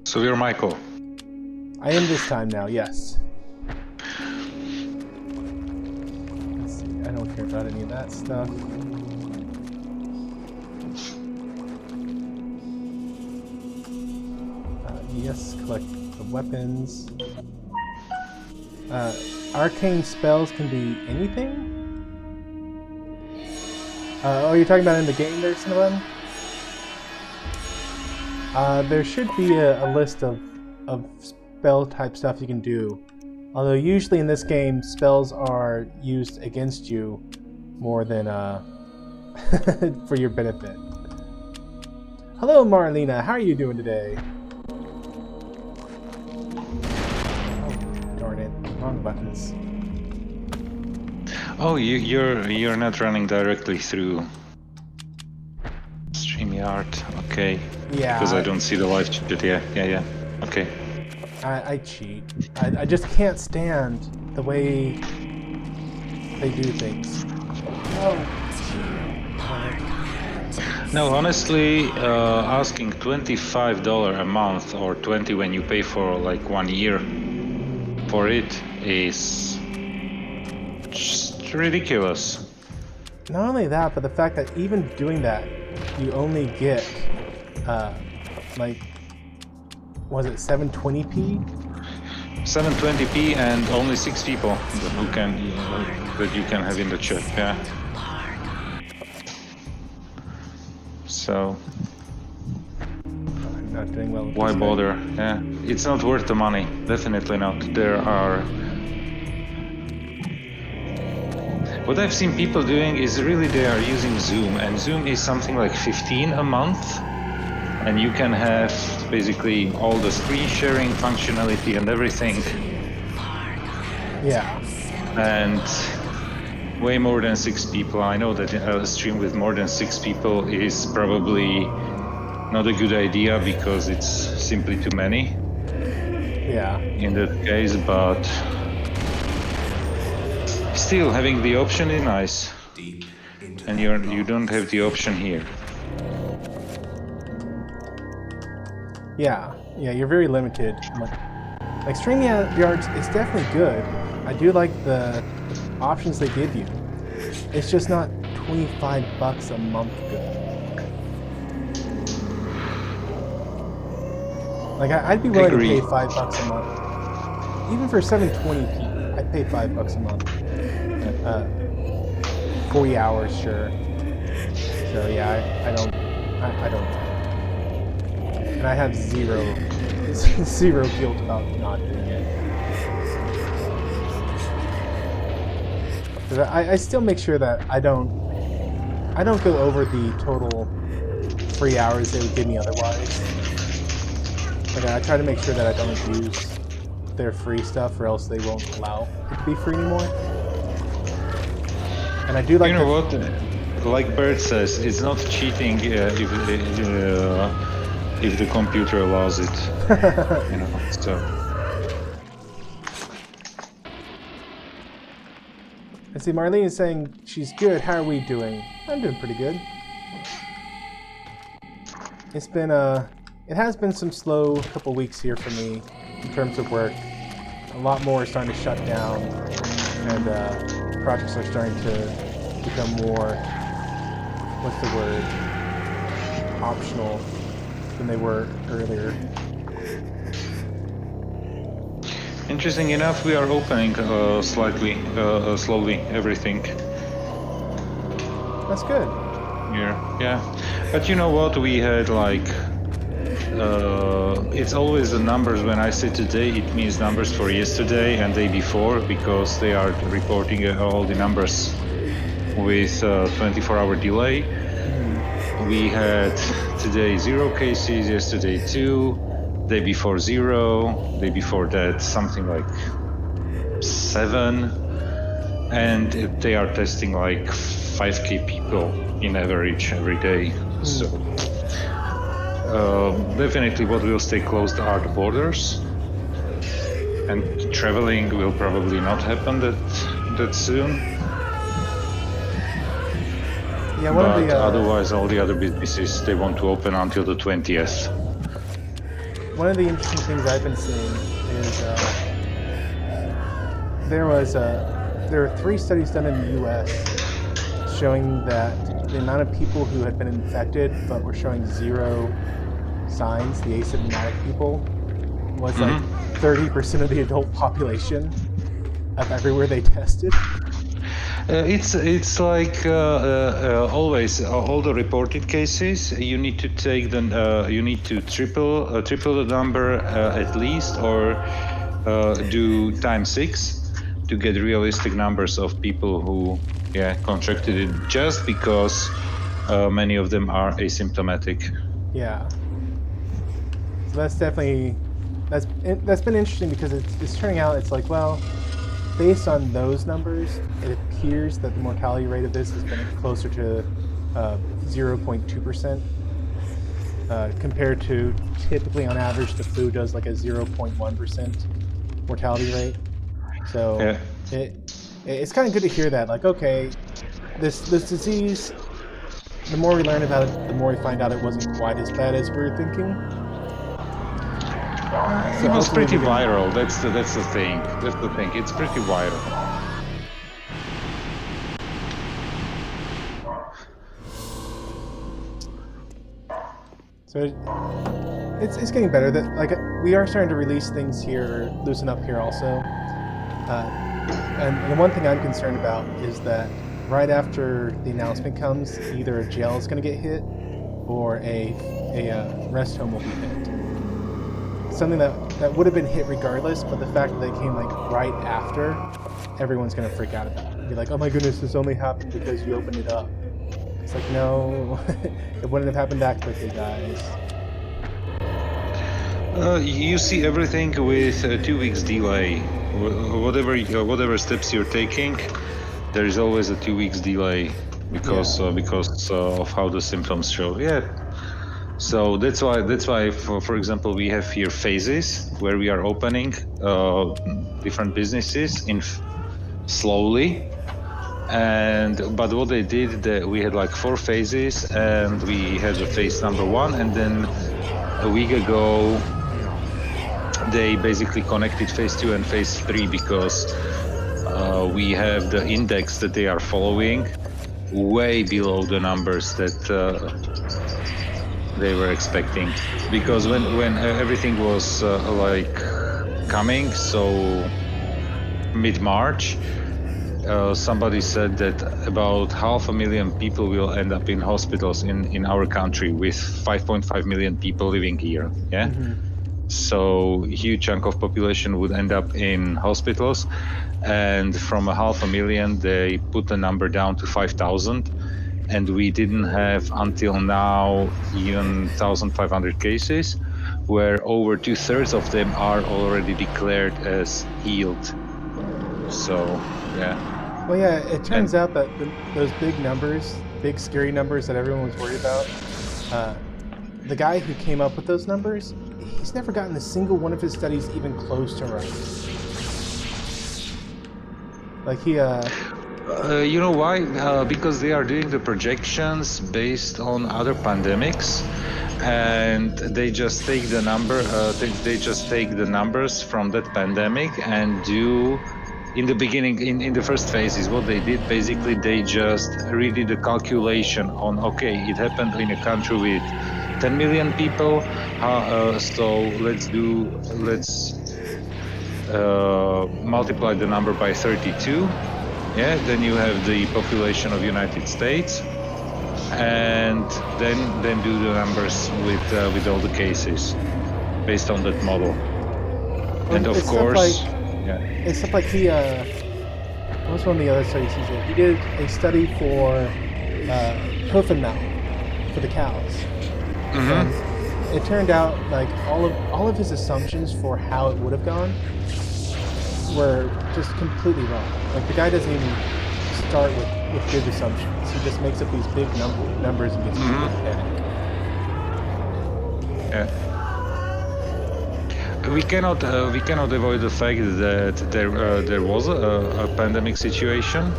D: So you're Michael.
A: I am this time now, yes. Let's see, I don't care about any of that stuff. Yes, collect the weapons. Arcane spells can be anything? Oh, you're talking about in the game there, Cinnabon? There should be a list of spell type stuff you can do. Although usually in this game, spells are used against you more than for your benefit. Hello, Marlena. How are you doing today? Oh, darn it! Wrong buttons.
D: Oh, you're not running directly through StreamYard, okay?
A: Yeah.
D: Because I don't see the live chat. Yeah. Okay.
A: I cheat. I just can't stand the way they do things. Oh.
D: No, honestly, asking $25 a month or $20 when you pay for like 1 year for it is just ridiculous.
A: Not only that, but the fact that even doing that, you only get like, was it 720p?
D: 720p and only 6 people who can that you can have in the chat. Yeah. So
A: I'm not doing well with
D: why
A: this
D: bother? Yeah, it's not worth the money. Definitely not. There are. What I've seen people doing is really they are using Zoom, and Zoom is something like 15 a month, and you can have basically all the screen sharing functionality and everything.
A: Yeah.
D: And way more than 6 people. I know that a stream with more than 6 people is probably not a good idea because it's simply too many.
A: Yeah.
D: In that case, but still having the option is nice. And you don't have the option here.
A: Yeah, you're very limited. Like StreamYard is definitely good. I do like the options they give you. It's just not $25 a month good. Like I'd be willing to pay $5 a month, even for 720p. I'd pay $5 a month. 40 hours, sure. So yeah, I don't. And I have zero guilt about not doing it. I still make sure that I don't go over the total free hours they would give me otherwise. Like I try to make sure that I don't use their free stuff, or else they won't allow it to be free anymore. And I do like.
D: You know what? Like Bert says, it's not cheating if the computer allows it. You know, so.
A: I see Marlene is saying she's good. How are we doing? I'm doing pretty good. It's been it has been some slow couple weeks here for me in terms of work. A lot more is starting to shut down, and projects are starting to become more, what's the word, optional than they were earlier.
D: Interesting enough, we are opening slowly everything.
A: That's good.
D: Yeah. But you know what? We had like it's always the numbers. When I say today, it means numbers for yesterday and day before, because they are reporting all the numbers with 24-hour delay. We had today 0 cases, yesterday 2, day before 0, day before that something like 7, and they are testing like 5k people in average every day. So definitely what will stay closed are the borders, and traveling will probably not happen that soon.
A: Yeah,
D: but otherwise all the other businesses, they want to open until the 20th.
A: One of the interesting things I've been seeing is there are 3 studies done in the US showing that the amount of people who had been infected but were showing 0 signs, the asymptomatic people, was like 30% of the adult population of everywhere they tested.
D: It's like always all the reported cases. You need to take you need to triple the number at least, or do times 6 to get realistic numbers of people who contracted it. Just because many of them are asymptomatic.
A: Yeah. So that's definitely that's been interesting because it's turning out it's like, well, based on those numbers, it appears that the mortality rate of this has been closer to 0.2%, compared to typically on average the flu does like a 0.1% mortality rate. So it's kind of good to hear that. Like, okay, this disease, the more we learn about it, the more we find out it wasn't quite as bad as we were thinking.
D: It was pretty viral. That's the thing. That's the thing. It's pretty viral.
A: So it's getting better. That like we are starting to release things here, loosen up here also. And the one thing I'm concerned about is that right after the announcement comes, either a jail is going to get hit or a rest home will be hit. Something that would have been hit regardless, but the fact that they came like right after, everyone's gonna freak out about it. Be like, oh my goodness, this only happened because you opened it up. It's like, no, it wouldn't have happened that quickly, guys.
D: You see everything with 2 weeks delay. Whatever steps you're taking, there is always a 2 weeks delay because of how the symptoms show. Yeah. So that's why for example we have here phases where we are opening different businesses slowly, but what they did, we had like 4 phases, and we had the phase number 1, and then a week ago they basically connected phase 2 and phase 3 because we have the index that they are following way below the numbers that they were expecting, because when everything was like coming, so mid-March, somebody said that about 500,000 people will end up in hospitals in our country, with 5.5 million people living here. Yeah. So a huge chunk of population would end up in hospitals, and from 500,000 they put the number down to 5,000. And we didn't have until now even 1,500 cases, where over 2/3 of them are already declared as healed. So, yeah.
A: Well, yeah, it turns out that those big numbers, big scary numbers that everyone was worried about, the guy who came up with those numbers, he's never gotten a single one of his studies even close to right. Like he,
D: you know why? Because they are doing the projections based on other pandemics, and they just take the numbers from that pandemic and do. In the beginning, in the first phases, what they did, basically, they just redid the calculation on, okay, it happened in a country with 10 million people, so let's multiply the number by 32. Yeah, then you have the population of United States, and then do the numbers with all the cases based on that model. And of course,
A: it's stuff like he. What was one of the other studies he did? He did a study for Kofenmal for the cows. And it turned out like all of his assumptions for how it would have gone were just completely wrong. Like the guy doesn't even start with good assumptions. He just makes up these big numbers and gets people to panic.
D: Yeah. We cannot avoid the fact that there was a pandemic situation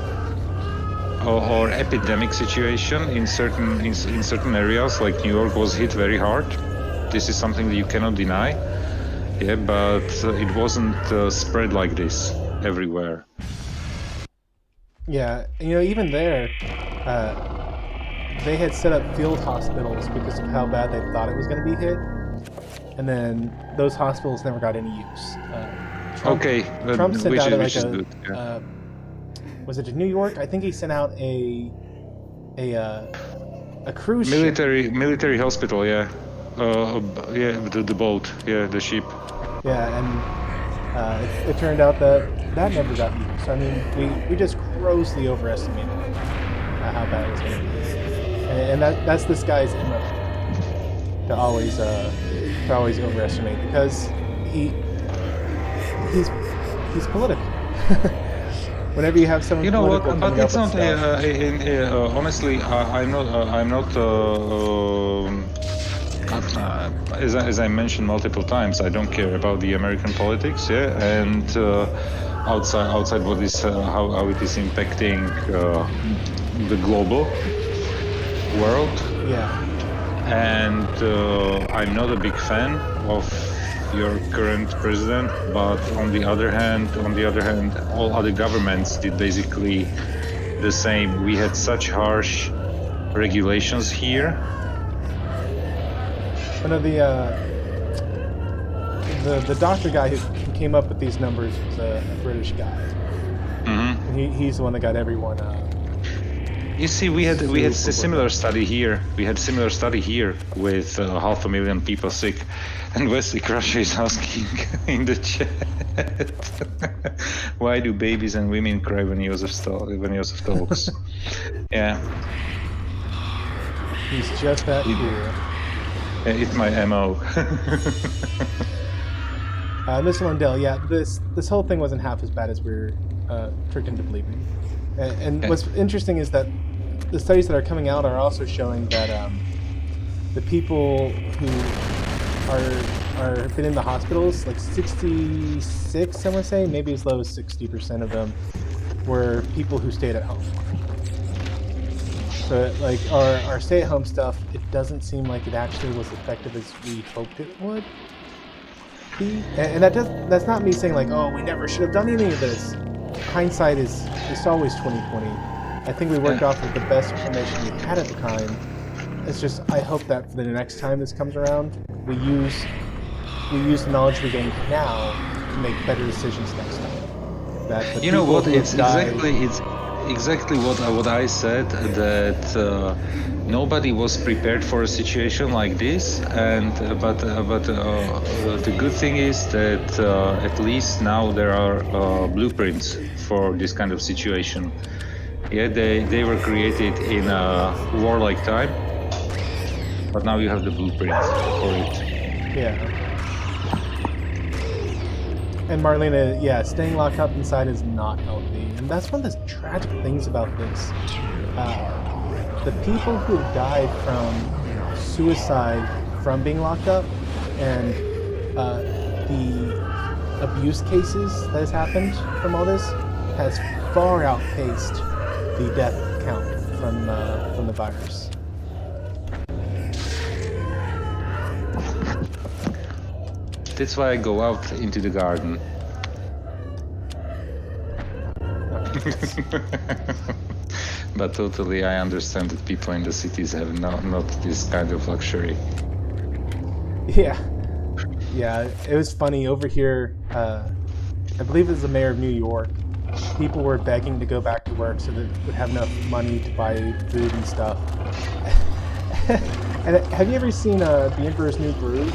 D: or epidemic situation in certain areas. Like New York was hit very hard. This is something that you cannot deny. Yeah, but it wasn't spread like this everywhere.
A: Yeah, even there, they had set up field hospitals because of how bad they thought it was going to be hit. and then those hospitals never got any use. Trump sent out like was it to New York? I think he sent out a cruise
D: military hospital, yeah. The boat, yeah, the ship.
A: Yeah, and it turned out that never got used. I mean, we just grossly overestimated how bad it was going to be, and that's this guy's MO, to always overestimate, because he's political. Whenever you have someone,
D: you know what?
A: But
D: it's not. Honestly, I'm not. As I mentioned multiple times, I don't care about the American politics. Yeah, and outside what is how it is impacting the global world.
A: Yeah.
D: And I'm not a big fan of your current president, but on the other hand, all other governments did basically the same. We had such harsh regulations here.
A: One of the doctor guy who came up with these numbers was a British guy.
D: Mm-hmm.
A: And he's the one that got everyone.
D: You see, we had a similar study here. We had similar study here with 500,000 people sick, and Wesley Crusher is asking in the chat, why do babies and women cry when Joseph talks? Yeah.
A: He's just that cool.
D: It's my MO.
A: Mr. Lundell, yeah, this whole thing wasn't half as bad as we were tricked into believing. And what's interesting is that the studies that are coming out are also showing that the people who are been in the hospitals, like 66, some would say, maybe as low as 60% of them, were people who stayed at home. So, like, our stay-at-home stuff, it doesn't seem like it actually was effective as we hoped it would be. And that's not me saying, like, oh, we never should have done any of this. Hindsight is always 20/20. I think we worked off of the best information we had at the time. It's just, I hope that for the next time this comes around, we use the knowledge we gain now to make better decisions next time. That
D: you know what? It's exactly what I said, that nobody was prepared for a situation like this, and but the good thing is that at least now there are blueprints for this kind of situation. Yeah, they were created in a warlike time, but now you have the blueprint for it.
A: Yeah. And Marlena, yeah, staying locked up inside is not healthy. And that's one of the tragic things about this. The people who have died from suicide from being locked up, and the abuse cases that has happened from all this has far outpaced the death count from the virus.
D: That's why I go out into the garden. But totally, I understand that people in the cities have not this kind of luxury.
A: Yeah, it was funny over here. I believe it was the mayor of New York. People were begging to go back to work so that they would have enough money to buy food and stuff. And have you ever seen The Emperor's New Groove?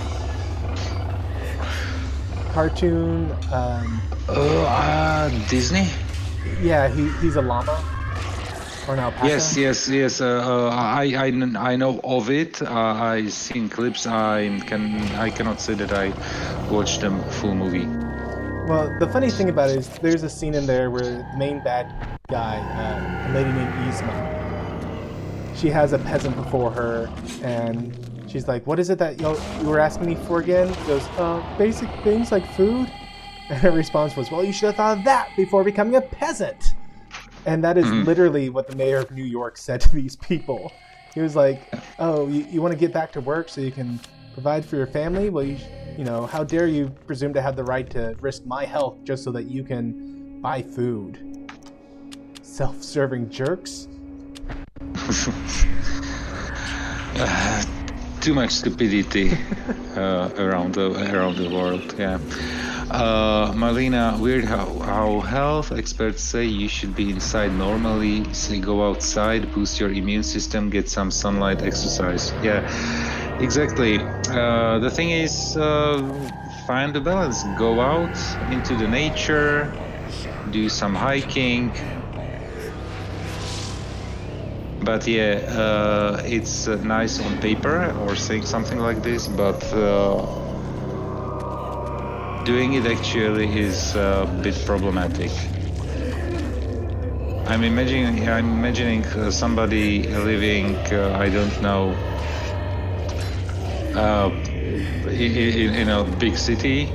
A: Cartoon.
D: Disney?
A: Yeah, he's a llama or an alpaca.
D: Yes. I know of it. I've seen clips. I cannot say that I watched the full movie.
A: Well, the funny thing about it is there's a scene in there where the main bad guy, a lady named Yzma, she has a peasant before her, and she's like, "What is it that you were asking me for again?" She goes, "Basic things like food." And her response was, "Well, you should have thought of that before becoming a peasant." And that is literally what the mayor of New York said to these people. He was like, "Oh, you want to get back to work so you can provide for your family? Well, you know, how dare you presume to have the right to risk my health just so that you can buy food? Self-serving jerks."
D: To too much stupidity around the world. Yeah. Marlena, weird how health experts say you should be inside normally. Say go outside, boost your immune system, get some sunlight, exercise. Yeah, exactly. The thing is, find the balance. Go out into the nature, do some hiking. But yeah, it's nice on paper or saying something like this, but doing it actually is a bit problematic. I'm imagining somebody living, I don't know, in a big city,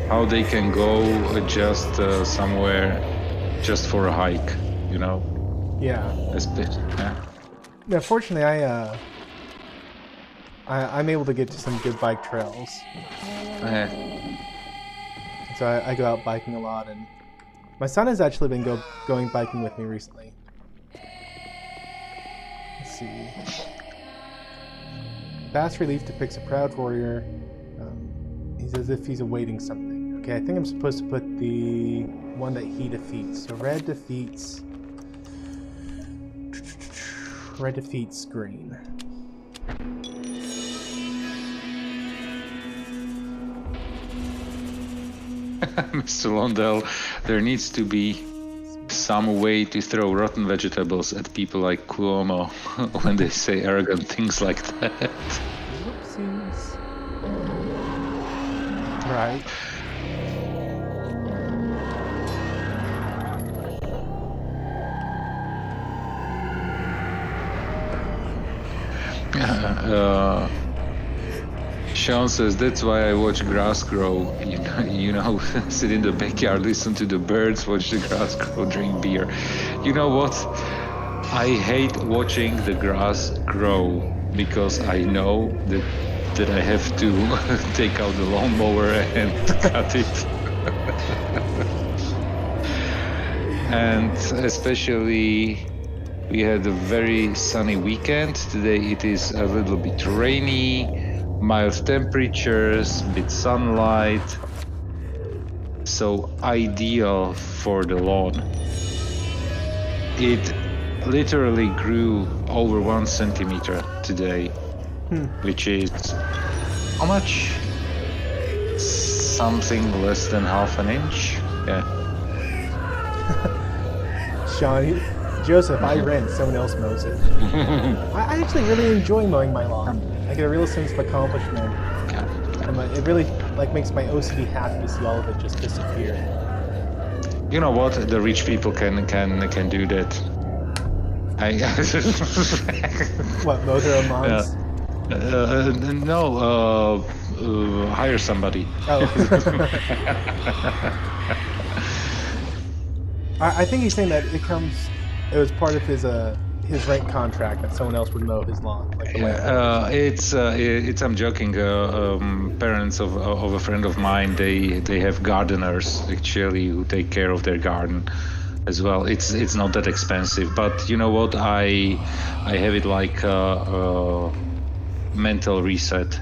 D: how they can go just somewhere just for a hike, you know?
A: Yeah. Yeah. Fortunately, I'm able to get to some good bike trails. So I go out biking a lot, and my son has actually been going biking with me recently. Let's see. Bass Relief depicts a proud warrior. He's as if he's awaiting something. Okay, I think I'm supposed to put the one that he defeats. So red defeats green.
D: Mr. Londell, there needs to be some way to throw rotten vegetables at people like Cuomo when they say arrogant things like that.
A: Whoopsies. Right.
D: Sean says, that's why I watch grass grow. You know, sit in the backyard, listen to the birds, watch the grass grow, drink beer. You know what? I hate watching the grass grow because I know that I have to take out the lawnmower and cut it. And especially, we had a very sunny weekend. Today it is a little bit rainy. Mild temperatures, bit sunlight, so ideal for the lawn. It literally grew over 1 centimeter today, which is how much? Something less than half an inch. Yeah.
A: Sean, Joseph, I rent, someone else mows it. I actually really enjoy mowing my lawn. I get a real sense of accomplishment. And it really makes my OCD happy to see all of it just disappear.
D: You know what? The rich people can do that.
A: What, mow their own lawns?
D: No, hire somebody.
A: Oh. I think he's saying that it was part of his rent contract that someone else would mow his lawn.
D: It's I'm joking. Parents of a friend of mine, they have gardeners actually who take care of their garden as well. It's not that expensive, but you know what? I have it like a mental reset.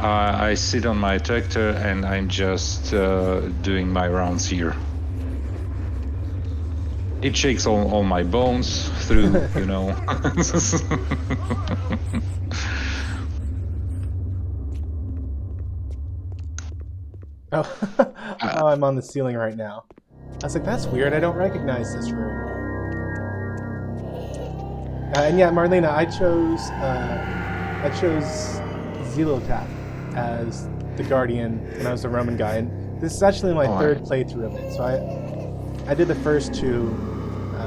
D: I sit on my tractor and I'm just doing my rounds here. It shakes all my bones through, you know.
A: Oh, I'm on the ceiling right now. I was like, that's weird. I don't recognize this room. And yeah, Marlena, I chose Zelotap as the Guardian when I was the Roman guy, and this is actually my third playthrough of it. So I did the first two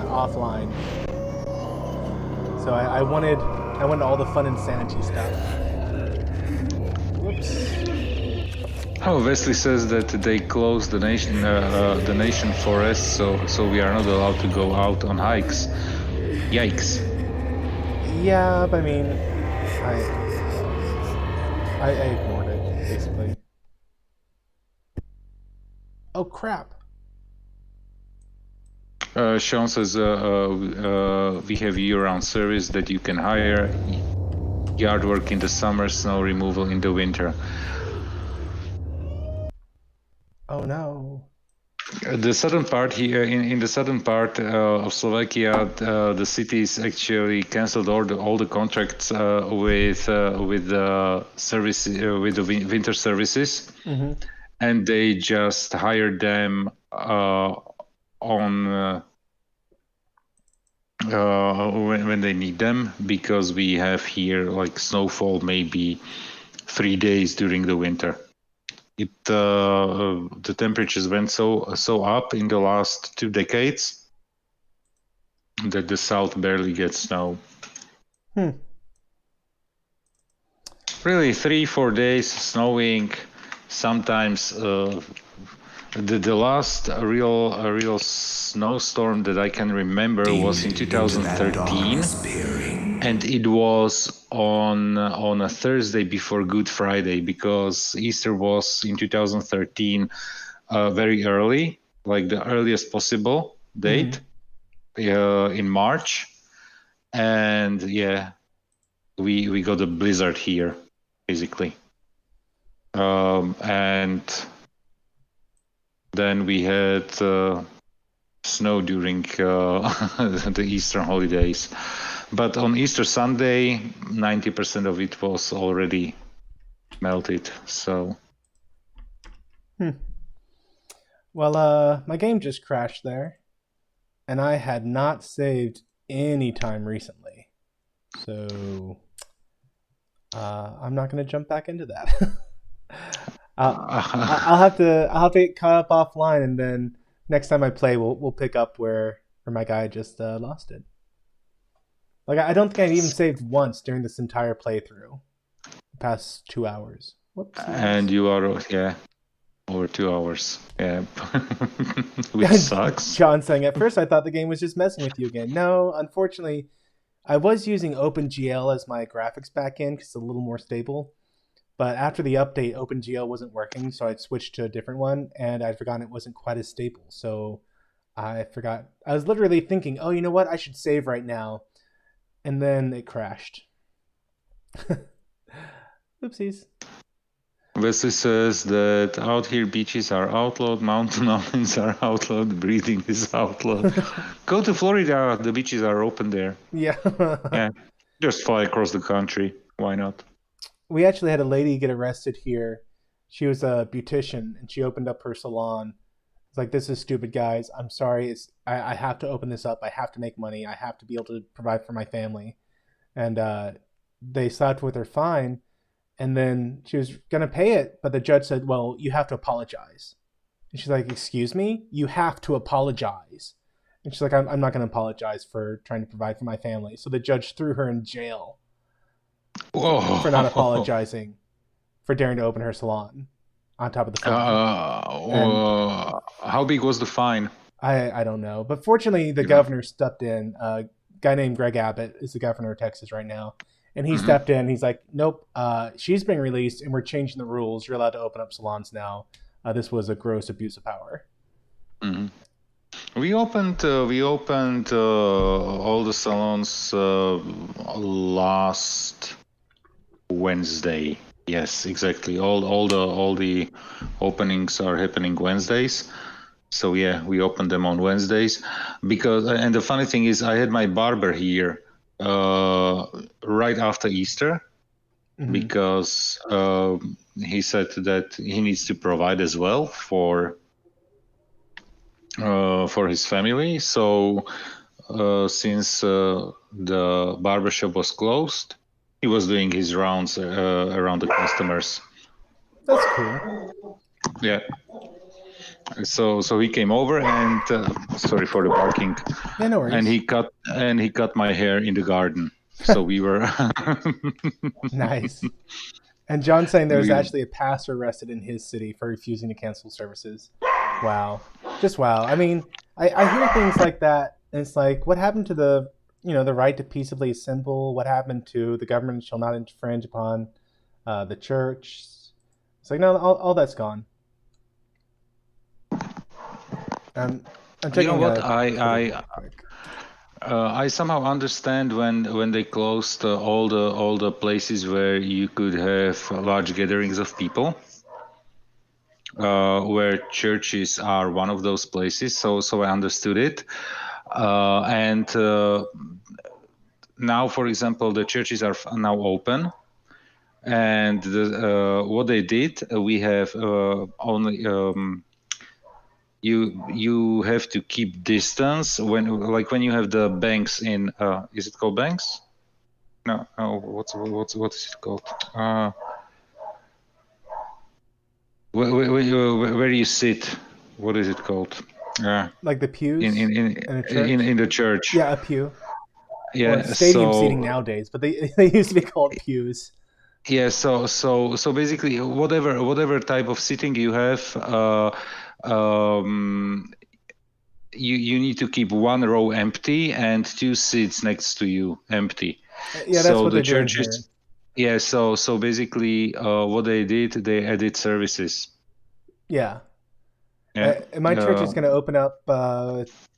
A: offline. So I wanted all the fun insanity stuff. Whoops.
D: Oh, Wesley says that they closed the nation forest, so we are not allowed to go out on hikes. Yikes.
A: Yeah, but I mean, I ignored it, basically. Oh, crap.
D: Sean says we have year-round service that you can hire. Yard work in the summer, snow removal in the winter.
A: Oh no.
D: The southern part here, in the southern part of Slovakia, the cities actually cancelled all the contracts with the service with the winter services, and they just hired them on when they need them, because we have here like snowfall maybe 3 days during the winter. The temperatures went so up in the last 2 decades that the south barely gets snow. Really, 3-4 days snowing. Sometimes the last real snowstorm that I can remember was in 2013, and it was on a Thursday before Good Friday, because Easter was in 2013 very early, like the earliest possible date in March, and yeah, we got a blizzard here basically, and then we had snow during the Easter holidays. But on Easter Sunday, 90% of it was already melted. So.
A: Well, my game just crashed there, and I had not saved any time recently, so I'm not going to jump back into that. I'll have to get caught up offline, and then next time I play, we'll pick up where my guy just lost it. Like, I don't think I even saved once during this entire playthrough, the past 2 hours. Whoops.
D: And you are over 2 hours, which sucks.
A: John saying, at first I thought the game was just messing with you again. No, unfortunately, I was using OpenGL as my graphics backend because it's a little more stable. But after the update, OpenGL wasn't working, so I'd switched to a different one, and I'd forgotten it wasn't quite as stable. So I forgot. I was literally thinking, oh, you know what? I should save right now. And then it crashed. Oopsies.
D: Wesley says that out here beaches are outlawed, mountains are outlawed, breathing is outlawed. Go to Florida, the beaches are open there.
A: Yeah.
D: Yeah. Just fly across the country. Why not?
A: We actually had a lady get arrested here. She was a beautician, and she opened up her salon. It's like, this is stupid, guys. I'm sorry. I have to open this up. I have to make money. I have to be able to provide for my family. And they slapped her with her fine, and then she was going to pay it, but the judge said, well, you have to apologize. And she's like, excuse me? You have to apologize. And she's like, I'm not going to apologize for trying to provide for my family. So the judge threw her in jail.
D: Whoa.
A: For not apologizing for daring to open her salon on top of the fine.
D: How big was the fine?
A: I don't know. But fortunately, the governor stepped in. A guy named Greg Abbott is the governor of Texas right now. And he stepped in. He's like, nope, she's been released, and we're changing the rules. You're allowed to open up salons now. This was a gross abuse of power.
D: Mm-hmm. We opened all the salons last Wednesday. Yes, exactly. All the openings are happening Wednesdays. So yeah, we opened them on Wednesdays because. And the funny thing is, I had my barber here right after Easter, because he said that he needs to provide as well for his family. So since the barbershop was closed, he was doing his rounds around the customers.
A: That's cool.
D: Yeah. So he came over, and sorry for the barking.
A: Yeah, no worries.
D: And he cut my hair in the garden. So we were
A: nice. And John's saying there was actually a pastor arrested in his city for refusing to cancel services. Wow. Just wow. I mean, I hear things like that, and it's like, what happened to the right to peaceably assemble? What happened to the government shall not infringe upon the church? It's like, no, all that's gone. And I'm
D: You
A: checking
D: know what?
A: real quick.
D: I somehow understand when they closed all the places where you could have large gatherings of people, where churches are one of those places. So I understood it, and now, for example, the churches are now open, and what they did, we have only. You have to keep distance when you have the banks in is it called banks? No, what is it called? Where you sit? What is it called?
A: Like the pews
D: in the church.
A: Yeah, a pew.
D: Yeah,
A: or stadium seating nowadays, but they used to be called pews.
D: Yeah, so basically, whatever type of sitting you have, you need to keep one row empty and two seats next to you empty.
A: Yeah, that's what they're doing here.
D: Yeah, so basically, what they did, they added services.
A: Yeah.
D: Yeah.
A: And my church is going to open up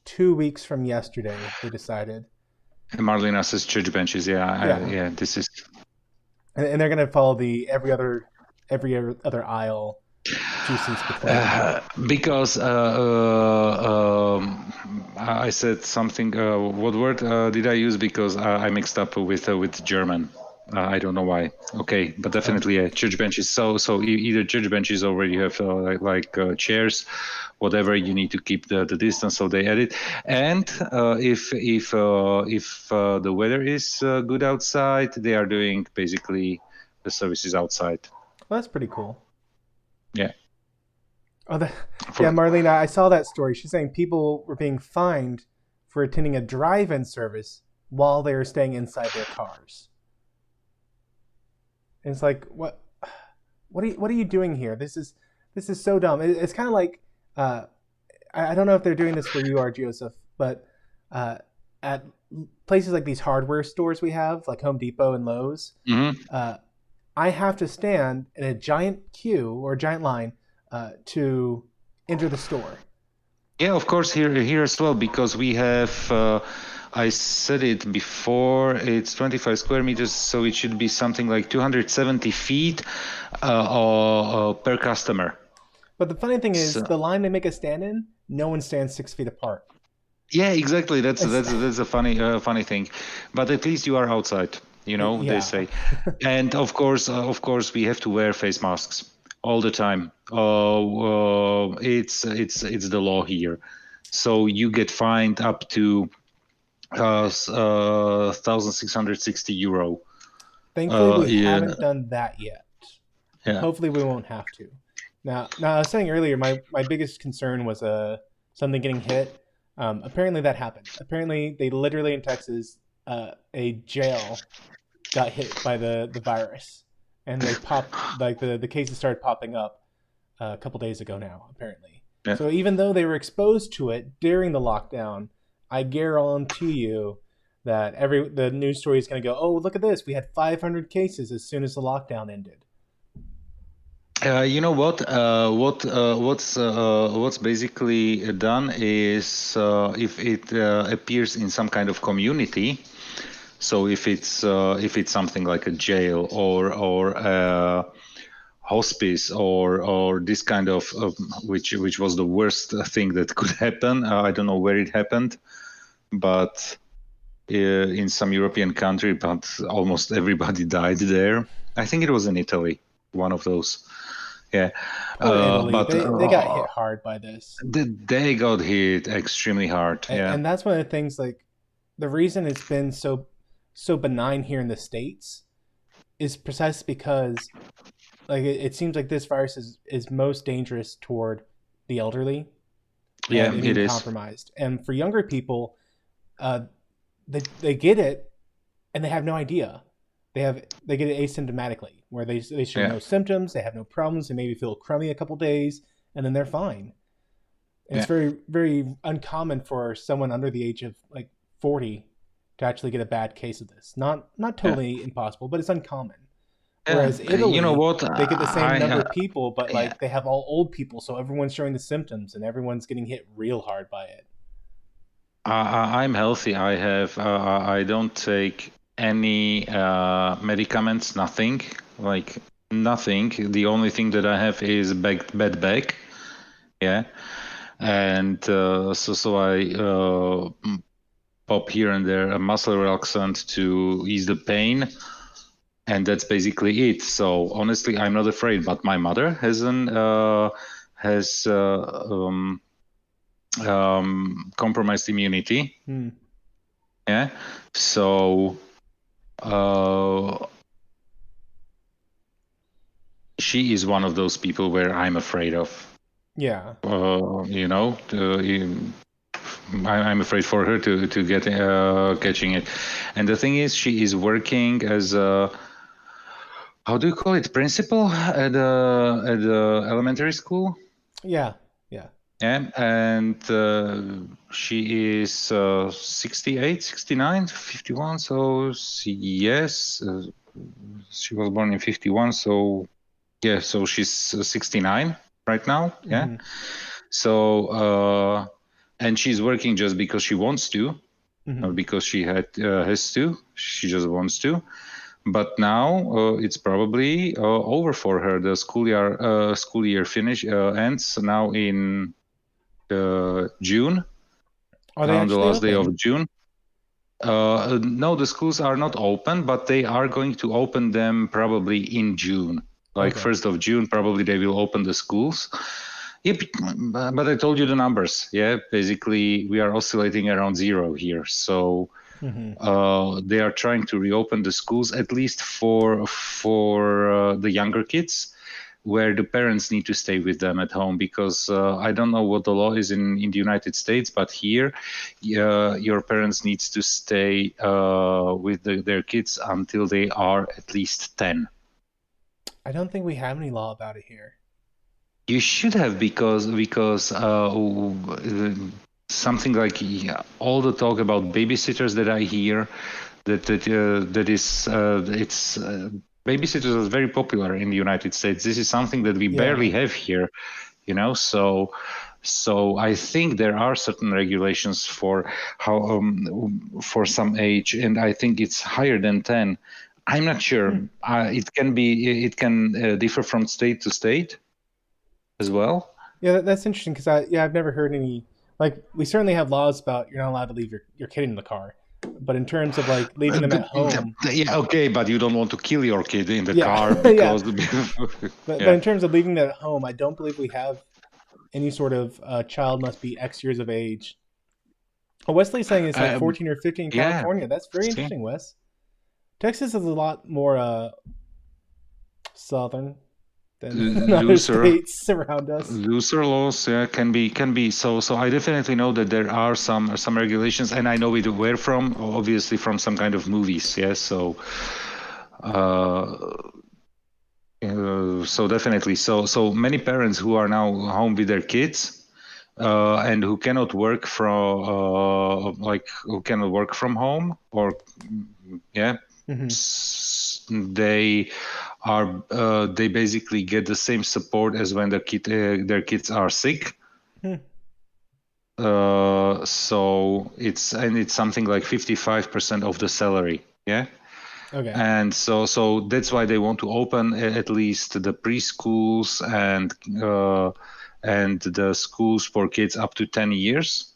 A: 2 weeks from yesterday. They decided.
D: Marlena says church benches. Yeah. This is.
A: And they're going to follow the every other aisle, 2 seats between.
D: Because I said something. What word did I use? Because I mixed up with German. I don't know why. Okay, but definitely church benches. So either church benches or where you have chairs, whatever, you need to keep the distance. So they added. And if the weather is good outside, they are doing basically the services outside.
A: Well, that's pretty cool.
D: Yeah.
A: Oh, yeah, Marlena, I saw that story. She's saying people were being fined for attending a drive-in service while they were staying inside their cars. And it's like, what are you doing here? This is so dumb. It's kind of like, I don't know if they're doing this where you are, Joseph, but at places like these hardware stores we have, like Home Depot and Lowe's, I have to stand in a giant queue or a giant line to enter the store.
D: Yeah, of course, here as well, because we have. I said it before, it's 25 square meters, so it should be something like 270 feet per customer.
A: But the funny thing is, the line they make us stand in, no one stands 6 feet apart.
D: Yeah, exactly. That's a funny thing. But at least you are outside, they say. And of course, we have to wear face masks all the time. It's the law here. So you get fined up to 1,660 euro.
A: Thankfully, we haven't done that yet.
D: Yeah.
A: Hopefully, we won't have to. Now I was saying earlier, my biggest concern was something getting hit. Apparently, that happened. Apparently, they literally in Texas, a jail got hit by the virus, and they popped the cases started popping up a couple days ago now. Apparently, so even though they were exposed to it during the lockdown, I guarantee you that the news story is going to go, oh, look at this. We had 500 cases as soon as the lockdown ended.
D: You know what? What's basically done is if it appears in some kind of community. So if it's something like a jail or hospice or this kind of which was the worst thing that could happen. I don't know where it happened, but in some European country, but almost everybody died there. I think it was in Italy, one of those. Yeah,
A: but they got hit hard by this.
D: They got hit extremely hard.
A: And that's one of the things. Like the reason it's been so benign here in the States is precisely because like it seems like this virus is most dangerous toward the elderly.
D: Yeah, it is
A: compromised. And for younger people, they get it and they have no idea. They get it asymptomatically, where they show no symptoms, they have no problems, they maybe feel crummy a couple days, and then they're fine. And it's very, very uncommon for someone under the age of like 40 to actually get a bad case of this. Not totally impossible, but it's uncommon. Whereas Italy,
D: you know what?
A: They get the same number of people, but they have all old people, so everyone's showing the symptoms, and everyone's getting hit real hard by it.
D: I'm healthy. I don't take any medicaments, nothing, like nothing. The only thing that I have is bad back. Yeah. And so I pop here and there a muscle relaxant to ease the pain. And that's basically it. So honestly, I'm not afraid. But my mother has compromised immunity. Yeah. So she is one of those people where I'm afraid of.
A: Yeah.
D: I'm afraid for her to get catching it. And the thing is, she is working as a, how do you call it, principal at the elementary school.
A: Yeah.
D: Yeah, and she is 68, 69, 51. So yes, she was born in 51. So yeah, so she's 69 right now. Yeah. So and she's working just because she wants to, not because she has to. She just wants to. But now it's probably over for her. The school year ends now in June.
A: On
D: the last day of June. No, the schools are not open, but they are going to open them probably in June. Like 1st of June, probably they will open the schools. Yep, but I told you the numbers. Yeah, basically we are oscillating around zero here. So they are trying to reopen the schools, at least for the younger kids, where the parents need to stay with them at home, because I don't know what the law is in the United States, but here your parents needs to stay with their kids until they are at least 10.
A: I don't think we have any law about it here.
D: You should have, because something like all the talk about babysitters that I hear, babysitters are very popular in the United States. This is something that we barely have here, So I think there are certain regulations for how for some age, and I think it's higher than 10. I'm not sure. It can differ from state to state as well.
A: Yeah, that's interesting, because I've never heard any. Like, we certainly have laws about you're not allowed to leave your kid in the car, but in terms of like leaving them at home,
D: okay, but you don't want to kill your kid in the car because.
A: But in terms of leaving them at home, I don't believe we have any sort of child must be X years of age. Wesley's saying it's like 14 or 15 in California. That's very interesting, Wes. Texas is a lot more southern than other states around us.
D: Looser laws, can be. So I definitely know that there are some regulations, and I know it where from. Obviously, from some kind of movies. Yes, so definitely. So many parents who are now home with their kids, and who cannot work from home, or they basically get the same support as when their kids are sick. So it's something like 55% of the salary. Yeah.
A: Okay.
D: And so that's why they want to open at least the preschools and the schools for kids up to 10 years,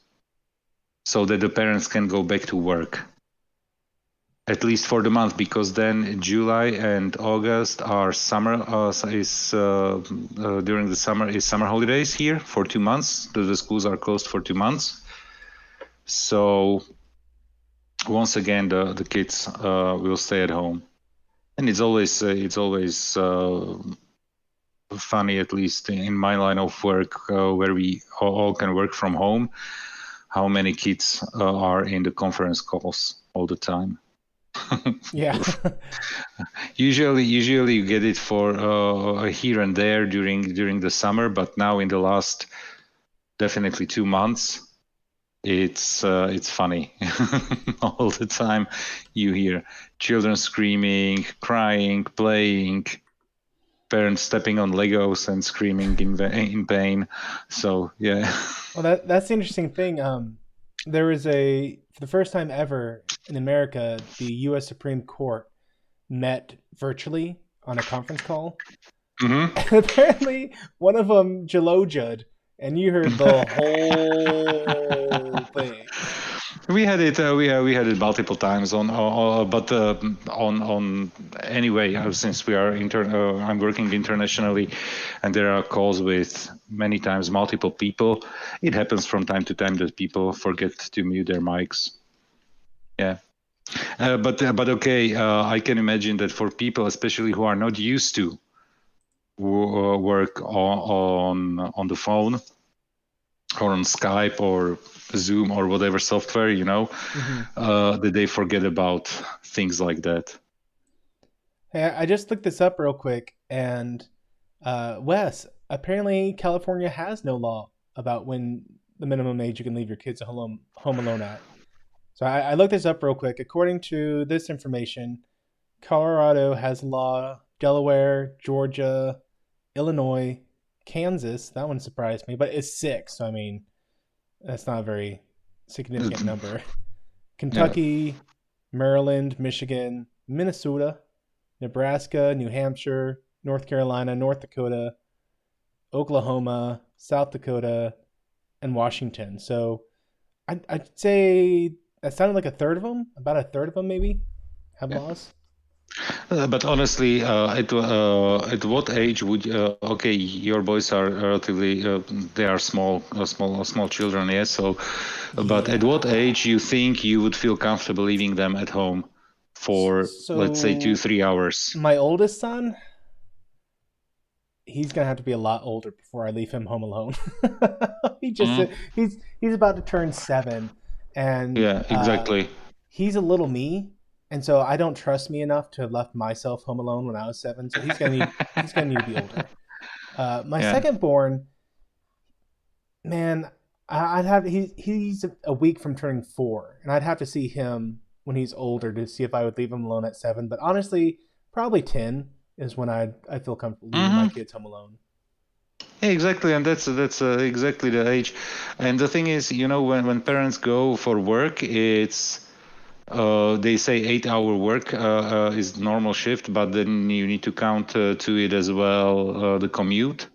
D: so that the parents can go back to work. At least for the month, because then July and August are summer. During the summer is summer holidays here for 2 months. The schools are closed for 2 months. So once again, the kids will stay at home, and it's always funny, at least in my line of work, where we all can work from home, how many kids are in the conference calls all the time.
A: Yeah.
D: Usually you get it for here and there during the summer, but now in the last definitely 2 months, it's funny. All the time you hear children screaming, crying, playing, parents stepping on Legos and screaming in pain. So yeah.
A: Well, that's the interesting thing. there was for the first time ever in America, the U.S. Supreme Court met virtually on a conference call.
D: Mm-hmm.
A: And apparently, one of them Jalojud, and you heard the whole thing.
D: We had it. We had it multiple times on anyway. Since we are I'm working internationally, and there are calls with many times multiple people. It happens from time to time that people forget to mute their mics. Yeah, but okay. I can imagine that for people, especially who are not used to work on the phone or on Skype or Zoom or whatever software, that they forget about things like that.
A: Hey, I just looked this up real quick, and Wes, apparently California has no law about when the minimum age you can leave your kids home alone at. So I looked this up real quick. According to this information, Colorado has a law, Delaware, Georgia, Illinois, Kansas, that one surprised me, but it's 6. So, I mean, that's not a very significant number. Kentucky, Maryland, Michigan, Minnesota, Nebraska, New Hampshire, North Carolina, North Dakota, Oklahoma, South Dakota, and Washington. So I'd say that sounded like a third of them, about a third of them maybe, have laws.
D: But honestly, at what age would okay? Your boys are relatively they are small children, yes. So, but at what age you think you would feel comfortable leaving them at home for let's say 2-3 hours?
A: My oldest son, he's gonna have to be a lot older before I leave him home alone. He's about to turn 7, and
D: yeah, exactly.
A: He's a little me. And so I don't trust me enough to have left myself home alone when I was 7. So he's gonna need to be older. My second born, man, he's a week from turning 4, and I'd have to see him when he's older to see if I would leave him alone at 7. But honestly, probably 10 is when I feel comfortable leaving my kids home alone.
D: Yeah, exactly, and that's exactly the age. And the thing is, when parents go for work, it's they say 8-hour work is normal shift, but then you need to count to it as well the commute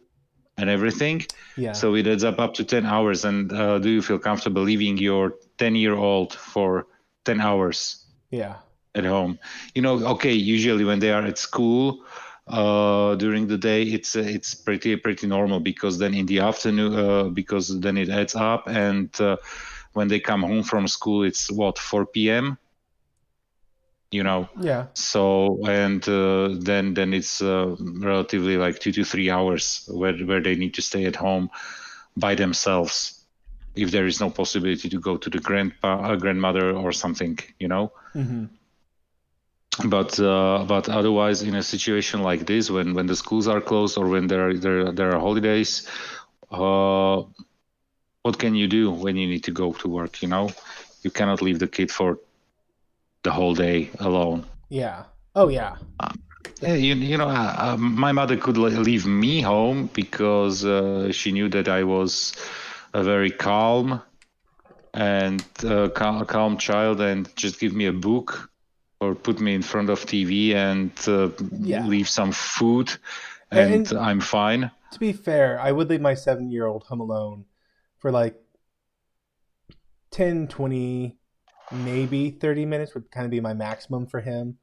D: and everything.
A: Yeah.
D: So it adds up to 10 hours. And do you feel comfortable leaving your 10-year-old for 10 hours?
A: Yeah.
D: At home? Okay. Usually when they are at school during the day, it's pretty normal, because then in the afternoon, because then it adds up, and when they come home from school, it's 4 p.m.
A: Yeah.
D: So and then it's relatively like 2 to 3 hours where they need to stay at home by themselves, if there is no possibility to go to the grandmother or something,
A: Mm-hmm.
D: But otherwise, in a situation like this, when the schools are closed or when there are holidays, what can you do when you need to go to work? You cannot leave the kid for the whole day alone.
A: Yeah. Oh yeah.
D: My mother could leave me home because she knew that I was a very calm and calm child, and just give me a book or put me in front of TV and leave some food, and I'm fine.
A: To be fair, I would leave my 7-year-old home alone for like 10, 20, maybe 30 minutes would kind of be my maximum for him.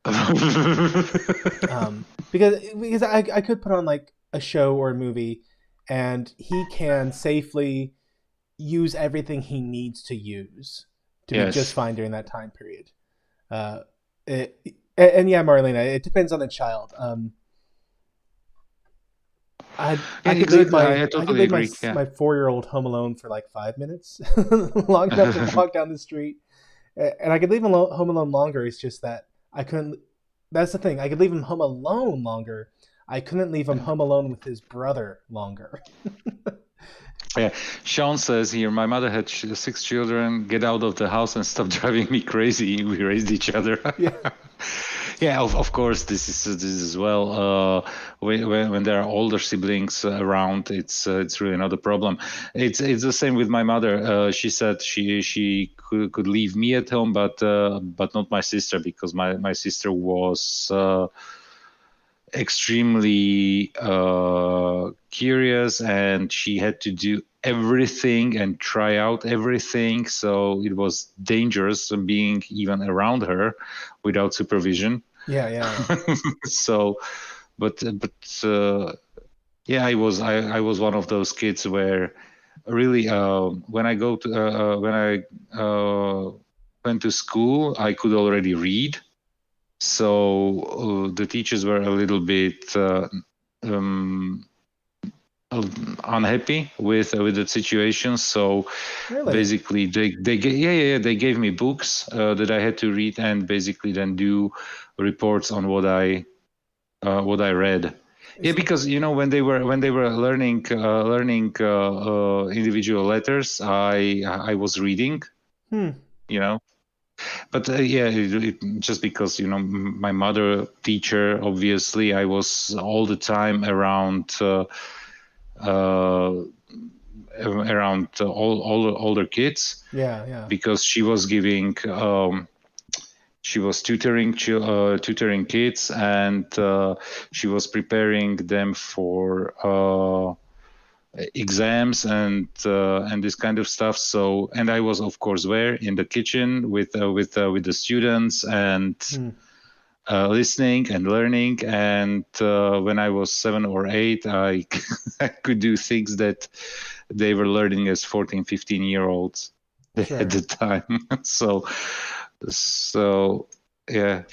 A: Because I could put on like a show or a movie, and he can safely use everything he needs to use to be just fine during that time period. And yeah, Marlena, it depends on the child. I could leave my 4-year-old home alone for like 5 minutes, long enough to walk down the street. And I could leave him home alone longer. It's just that I couldn't. That's the thing. I could leave him home alone longer. I couldn't leave him home alone with his brother longer.
D: Yeah, Sean says here, my mother had 6 children. Get out of the house and stop driving me crazy. We raised each other.
A: Yeah.
D: Yeah, of course, this is as well. When there are older siblings around, it's really not a problem. It's the same with my mother. She said she could leave me at home, but not my sister, because my sister was extremely curious, and she had to do everything and try out everything. So it was dangerous being even around her without supervision.
A: Yeah.
D: So, but yeah, I was one of those kids where really when I went to school, I could already read. So the teachers were a little bit unhappy with the situation. So
A: Really?
D: basically, they gave me books that I had to read, and basically then do reports on what I read. Yeah, because when they were learning individual letters, I was reading. But yeah, just because my mother teacher, obviously I was all the time around all older kids.
A: Yeah.
D: Because she was giving she was tutoring kids, and she was preparing them for exams and this kind of stuff. So, and I was of course there in the kitchen with the students, and listening and learning. And when I was 7 or 8, I could do things that they were learning as 14-15-year-olds at the time. so yeah.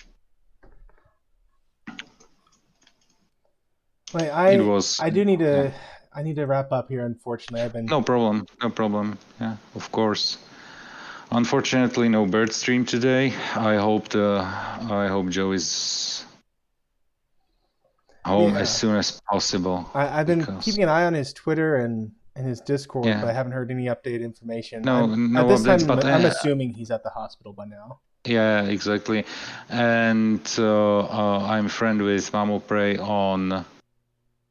A: Wait, I do need to. I need to wrap up here. Unfortunately, I've been.
D: No problem. Yeah, of course. Unfortunately, no bird stream today. I hope Joe is home as soon as possible.
A: I've been keeping an eye on his Twitter and his Discord, but I haven't heard any updated information.
D: No
A: at this
D: updates,
A: time,
D: but
A: I'm assuming he's at the hospital by now.
D: Yeah, exactly. And I'm friend with Mamo Prey on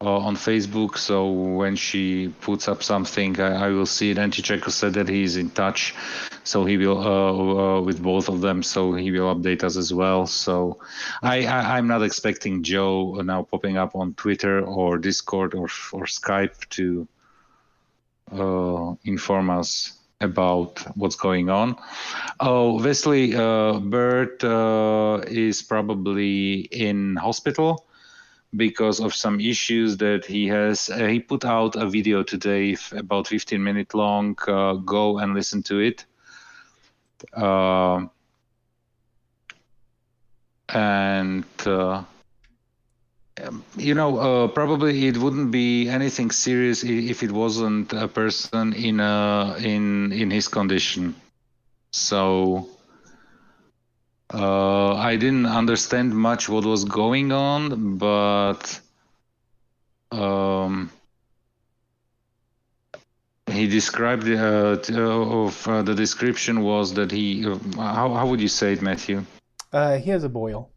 D: Facebook, so when she puts up something, I will see it. And Chicheko said that he's in touch, so he will with both of them, so he will update us as well. So I'm not expecting Joe now popping up on Twitter or Discord or Skype to inform us about what's going on. Oh, Wesley Bird is probably in hospital because of some issues that he has. He put out a video today, about 15 minutes long. Go and listen to it. Probably it wouldn't be anything serious if it wasn't a person in his condition. So I didn't understand much what was going on, but he described the description was that he how would you say it, Matthew?
A: He has a boil.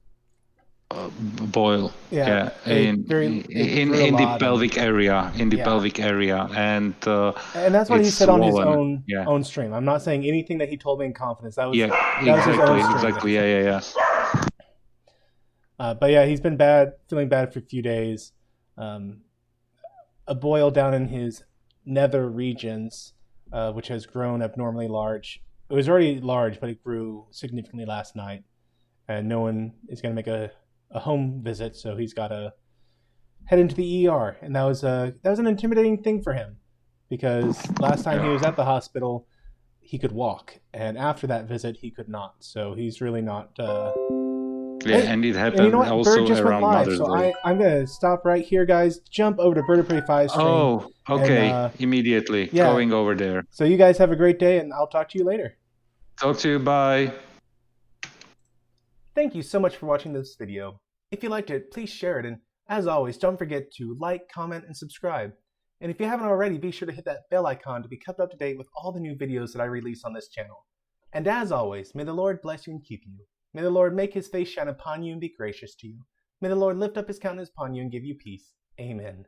D: Boil. Yeah. In the pelvic area. Pelvic area, and
A: that's what he said
D: swollen.
A: On his own stream. I'm not saying anything that he told me in confidence. That was
D: exactly. Yeah.
A: But yeah, he's been feeling bad for a few days. A boil down in his nether regions, which has grown abnormally large. It was already large, but it grew significantly last night, and no one is going to make a home visit, so he's got to head into the ER. And that was an intimidating thing for him, because last time he was at the hospital, he could walk, and after that visit, he could not. So he's really not.
D: And it happened also
A: Bird just
D: around
A: went live,
D: Mother's
A: so
D: Day.
A: I'm gonna stop right here, guys. Jump over to Bird of Prey 5 stream.
D: Oh, okay. Immediately going over there.
A: So you guys have a great day, and I'll talk to you later.
D: Talk to you. Bye.
A: Thank you so much for watching this video. If you liked it, please share it, and as always, don't forget to like, comment, and subscribe. And if you haven't already, be sure to hit that bell icon to be kept up to date with all the new videos that I release on this channel. And as always, may the Lord bless you and keep you. May the Lord make his face shine upon you and be gracious to you. May the Lord lift up his countenance upon you and give you peace. Amen.